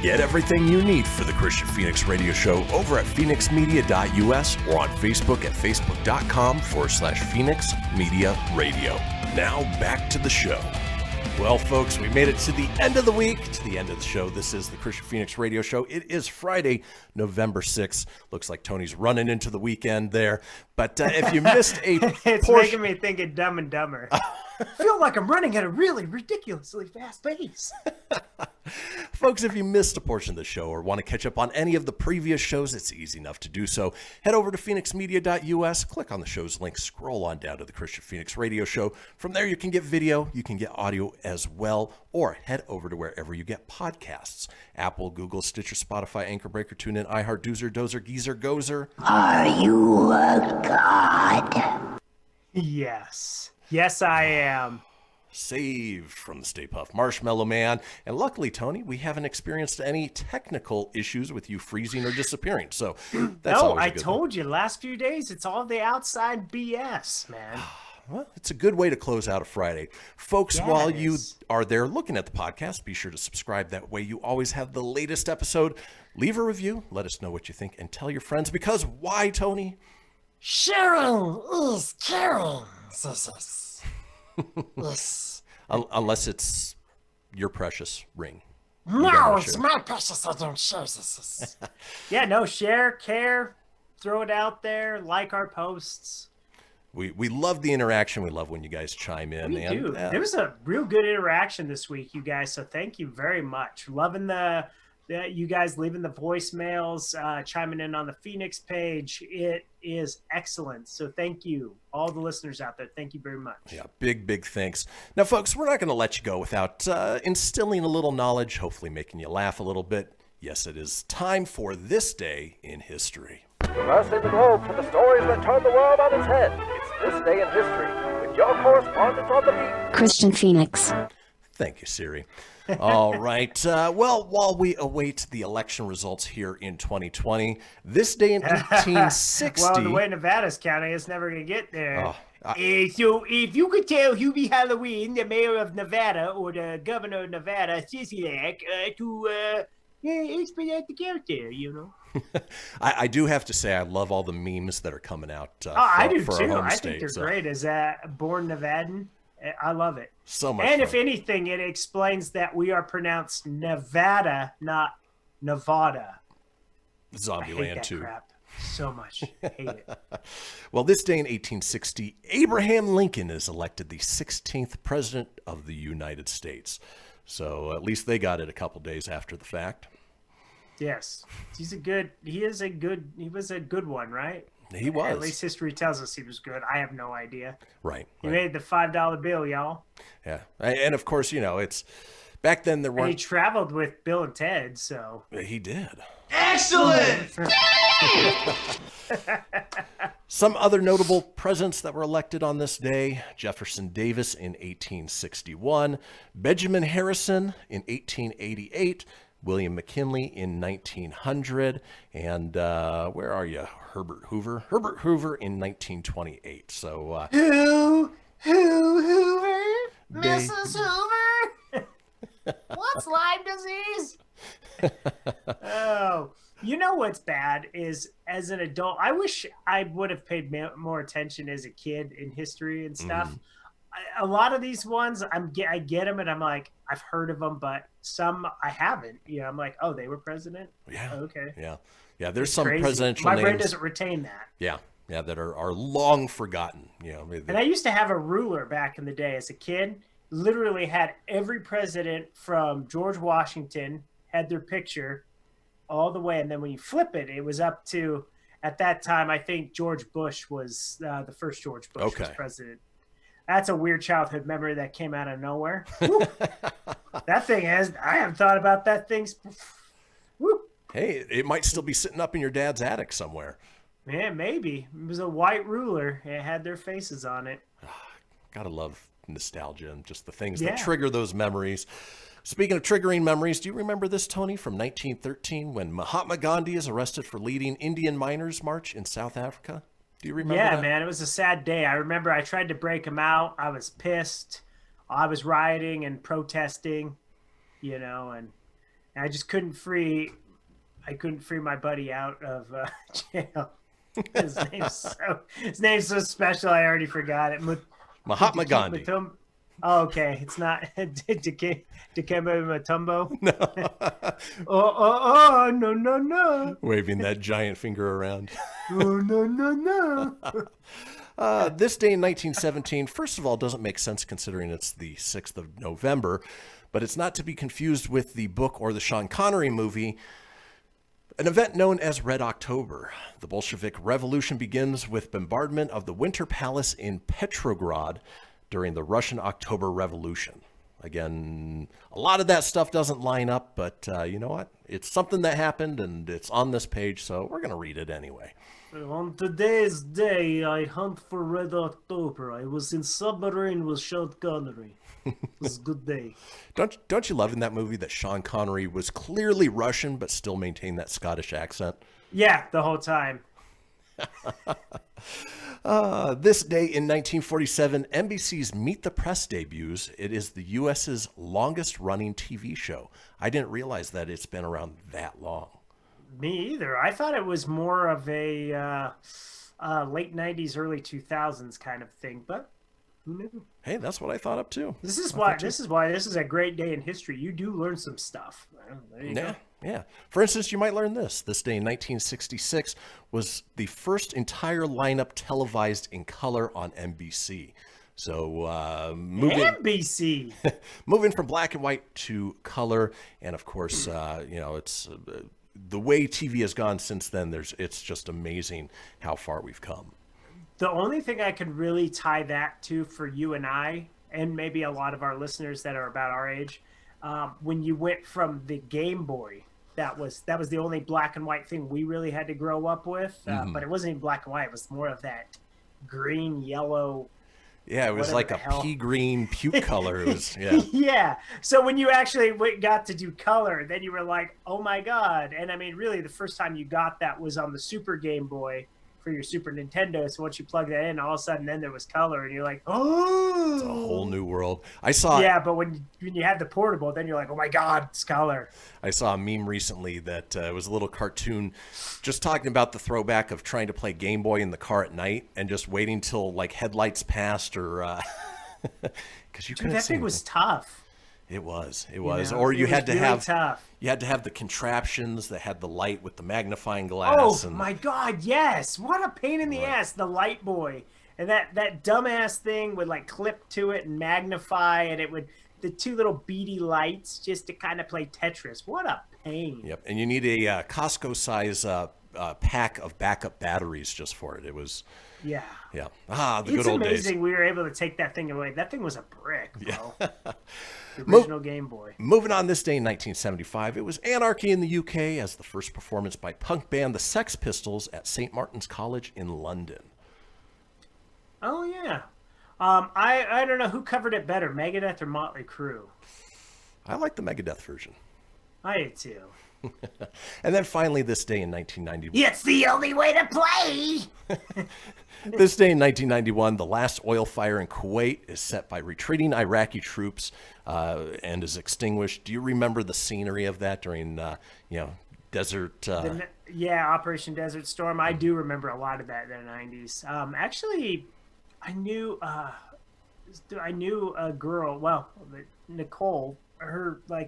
Get everything you need for the Kristian Fenix radio show over at phoenixmedia.us or on Facebook at facebook.com/Fenix Media Radio. Now back to the show. Well, folks, we made it to the end of the week, to the end of the show. This is the Kristian Fenix radio show. It is Friday, November 6th. Looks like Tony's running into the weekend there. But if you missed a It's making me think of Dumb and Dumber. I feel like I'm running at a really ridiculously fast pace. Folks, if you missed a portion of the show or want to catch up on any of the previous shows, it's easy enough to do so. Head over to phoenixmedia.us, click on the show's link, scroll on down to the Kristian Fenix radio show. From there, you can get video, you can get audio as well, or head over to wherever you get podcasts. Apple, Google, Stitcher, Spotify, Anchor Breaker, TuneIn, iHeart, Doozer, Dozer, Geezer, Gozer. Are you a god? Yes. Yes, I am. Saved from the Stay Puft Marshmallow Man. And luckily, Tony, we haven't experienced any technical issues with you freezing or disappearing. So that's no, always a I good told you last few days, it's all the outside BS, man. Well, it's a good way to close out a Friday. Folks, Yeah, while it you is. are there looking at the podcast, be sure to subscribe. That way you always have the latest episode. Leave a review. Let us know what you think and tell your friends. Because why, Tony? Sharing is caring. Yes. Unless it's your precious ring. No, it's my precious. I don't share this. Yeah, no, share, care, throw it out there, like our posts. We love the interaction. We love when you guys chime in. We do. There was a real good interaction this week, you guys. So thank you very much. Loving the you guys leaving the voicemails, chiming in on the Fenix page. It is excellent. So thank you, all the listeners out there. Thank you very much. Yeah, big thanks. Now, folks, we're not going to let you go without instilling a little knowledge, hopefully making you laugh a little bit. Yes, it is time for this day in history. Traversing the globe for the stories that turn the world on its head. It's This Day in History with your correspondent on the beat, Kristian Fenix. Thank you, Siri. All right. Well, while we await the election results here in 2020, this day in 1860... Well, the way Nevada's counting, it's never going to get there. Oh, So if you could tell Hubie Halloween, the mayor of Nevada, or the governor of Nevada, Sisilak, to expedite the count there, you know? I do have to say I love all the memes that are coming out I do for too. our home I state. think they're great. As a born Nevadan, I love it. So much And fun. if anything, it explains that we are pronounced Nevada, not Nevada. I hate Zombieland that 2. crap so much. Hate it. Well, this day in 1860, Abraham Lincoln is elected the 16th president of the United States. So at least they got it a couple days after the fact. Yes, he was a good one, right? He was. At least history tells us he was good. I have no idea. Right. He made the $5 bill, y'all. Yeah. And of course, it's back then there And he weren't. traveled with Bill and Ted, so. He did. Excellent! Some other notable presidents that were elected on this day: Jefferson Davis in 1861, Benjamin Harrison in 1888, William McKinley in 1900, and where are you? Herbert Hoover in 1928. So Hoover? Mrs. Hoover? What's Lyme disease? Oh, you know what's bad is, as an adult, I wish I would have paid more attention as a kid in history and stuff. A lot of these ones, I get them, and I'm like, I've heard of them, but some I haven't. I'm like, oh, they were president? Yeah. Okay. Yeah. There's It's some crazy. presidential My names. brain doesn't retain that. Yeah, that are long forgotten. And I used to have a ruler back in the day as a kid. Literally had every president from George Washington had their picture all the way, and then when you flip it, it was up to, at that time, I think George Bush was the first George Bush was president. That's a weird childhood memory that came out of nowhere. That thing I haven't thought about that thing. Woo. Hey, it might still be sitting up in your dad's attic somewhere. Yeah, maybe. It was a white ruler. It had their faces on it. Gotta love nostalgia and just the things Yeah. that trigger those memories. Speaking of triggering memories, do you remember this, Tony, from 1913 when Mahatma Gandhi is arrested for leading Indian miners' march in South Africa? Do you remember Yeah, that? man, it was a sad day. I remember I tried to break him out. I was pissed. I was rioting and protesting, and I just couldn't free my buddy out of jail. His name's so special. I already forgot it. Mahatma Gandhi. Oh, okay. It's not Dikembe Mutombo. No. No. Waving that giant finger around. No. This day in 1917, first of all, doesn't make sense considering it's the 6th of November, but it's not to be confused with the book or the Sean Connery movie. An event known as Red October. The Bolshevik Revolution begins with bombardment of the Winter Palace in Petrograd during the Russian October Revolution. Again, a lot of that stuff doesn't line up, but you know what? It's something that happened, and it's on this page, so we're going to read it anyway. On today's day, I hunt for Red October. I was in submarine with Sean Connery. It was a good day. Don't you love in that movie that Sean Connery was clearly Russian, but still maintained that Scottish accent? Yeah, the whole time. This day in 1947, NBC's Meet the Press debuts. It is the U.S.'s longest-running TV show. I didn't realize that it's been around that long. Me either. I thought it was more of a late 90s, early 2000s kind of thing, but who knew? Hey, that's what I thought up too. This is why this is a great day in history. You do learn some stuff. Well, there you go. Yeah. For instance, you might learn this. This day in 1966 was the first entire lineup televised in color on NBC. So NBC moving from black and white to color, and of course, it's the way TV has gone since then. It's just amazing how far we've come. The only thing I could really tie that to for you and I, and maybe a lot of our listeners that are about our age, when you went from the Game Boy, that was the only black and white thing we really had to grow up with. But it wasn't even black and white. It was more of that green, yellow. Yeah, it was like a pea green puke color. It was, yeah. Yeah. So when you actually got to do color, then you were like, oh my God. And I mean, really, the first time you got that was on the Super Game Boy for your Super Nintendo. So once you plug that in, all of a sudden then there was color, and you're like, oh, it's a whole new world. I saw. Yeah, but when you had the portable, then you're like, oh my God, it's color. I saw a meme recently that was a little cartoon just talking about the throwback of trying to play Game Boy in the car at night and just waiting till like headlights passed or because you couldn't Dude, that see thing was tough. It was. know, Or you it had was to really have tough. you had to have the contraptions that had the light with the magnifying Oh glass. And my God, yes! What a pain in the ass, the light boy, and that dumbass thing would like clip to it and magnify, and it would the two little beady lights just to kind of play Tetris. What a pain! Yep, and you need a Costco size pack of backup batteries just for it. It was. Yeah. Yeah. The It's good old days. amazing we were able to take that thing away. That thing was a brick, bro. Yeah. The original Game Boy. Moving on, this day in 1975, it was anarchy in the UK as the first performance by punk band the Sex Pistols at St. Martin's College in London. Oh, yeah. I don't know who covered it better, Megadeth or Motley Crue. I like the Megadeth version. I did too. And then finally, this day in 1991. It's the only way to play. This day in 1991, the last oil fire in Kuwait is set by retreating Iraqi troops and is extinguished. Do you remember the scenery of that during, desert? Operation Desert Storm. I do remember a lot of that in the 90s. Actually, I knew a girl. Well, Nicole.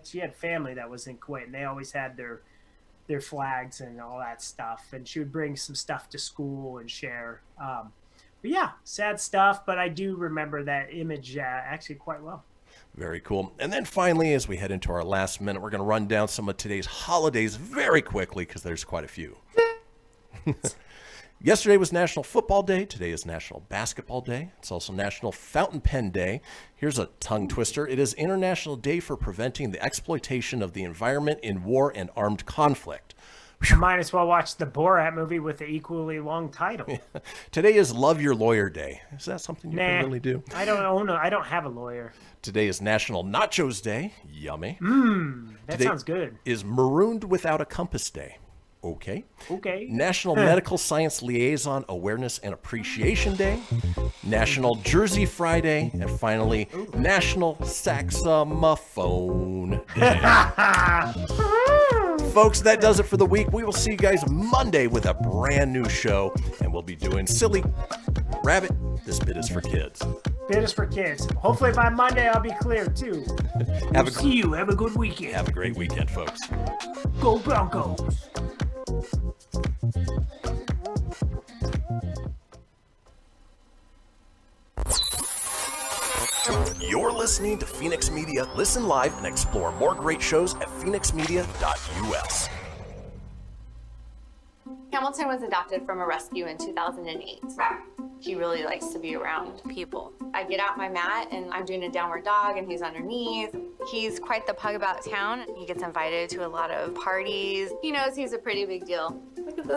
She had family that was in Kuwait, and they always had their flags and all that stuff, and she would bring some stuff to school and share. But yeah, sad stuff, but I do remember that image actually quite well. Very cool. And then finally, as we head into our last minute, we're going to run down some of today's holidays very quickly because there's quite a few. Yesterday was National Football Day. Today is National Basketball Day. It's also National Fountain Pen Day. Here's a tongue twister. It is International Day for Preventing the Exploitation of the Environment in War and Armed Conflict. You might as well watch the Borat movie with the equally long title. Today is Love Your Lawyer Day. Is that something you can really do? I don't have a lawyer. Today is National Nachos Day. Yummy. That sounds good. Is Marooned Without a Compass Day. Okay. National Medical Science Liaison Awareness and Appreciation Day. National Jersey Friday. And finally, National Saxophone Day. Folks, that does it for the week. We will see you guys Monday with a brand new show. And we'll be doing Silly Rabbit. This bit is for kids. Bit is for kids. Hopefully by Monday I'll be clear too. See you. Have a good weekend. Have a great weekend, folks. Go Broncos. You're listening to Fenix Media. Listen live and explore more great shows at phoenixmedia.us. Hamilton was adopted from a rescue in 2008. He really likes to be around people. I get out my mat and I'm doing a downward dog and he's underneath. He's quite the pug about town. He gets invited to a lot of parties. He knows he's a pretty big deal. Look at this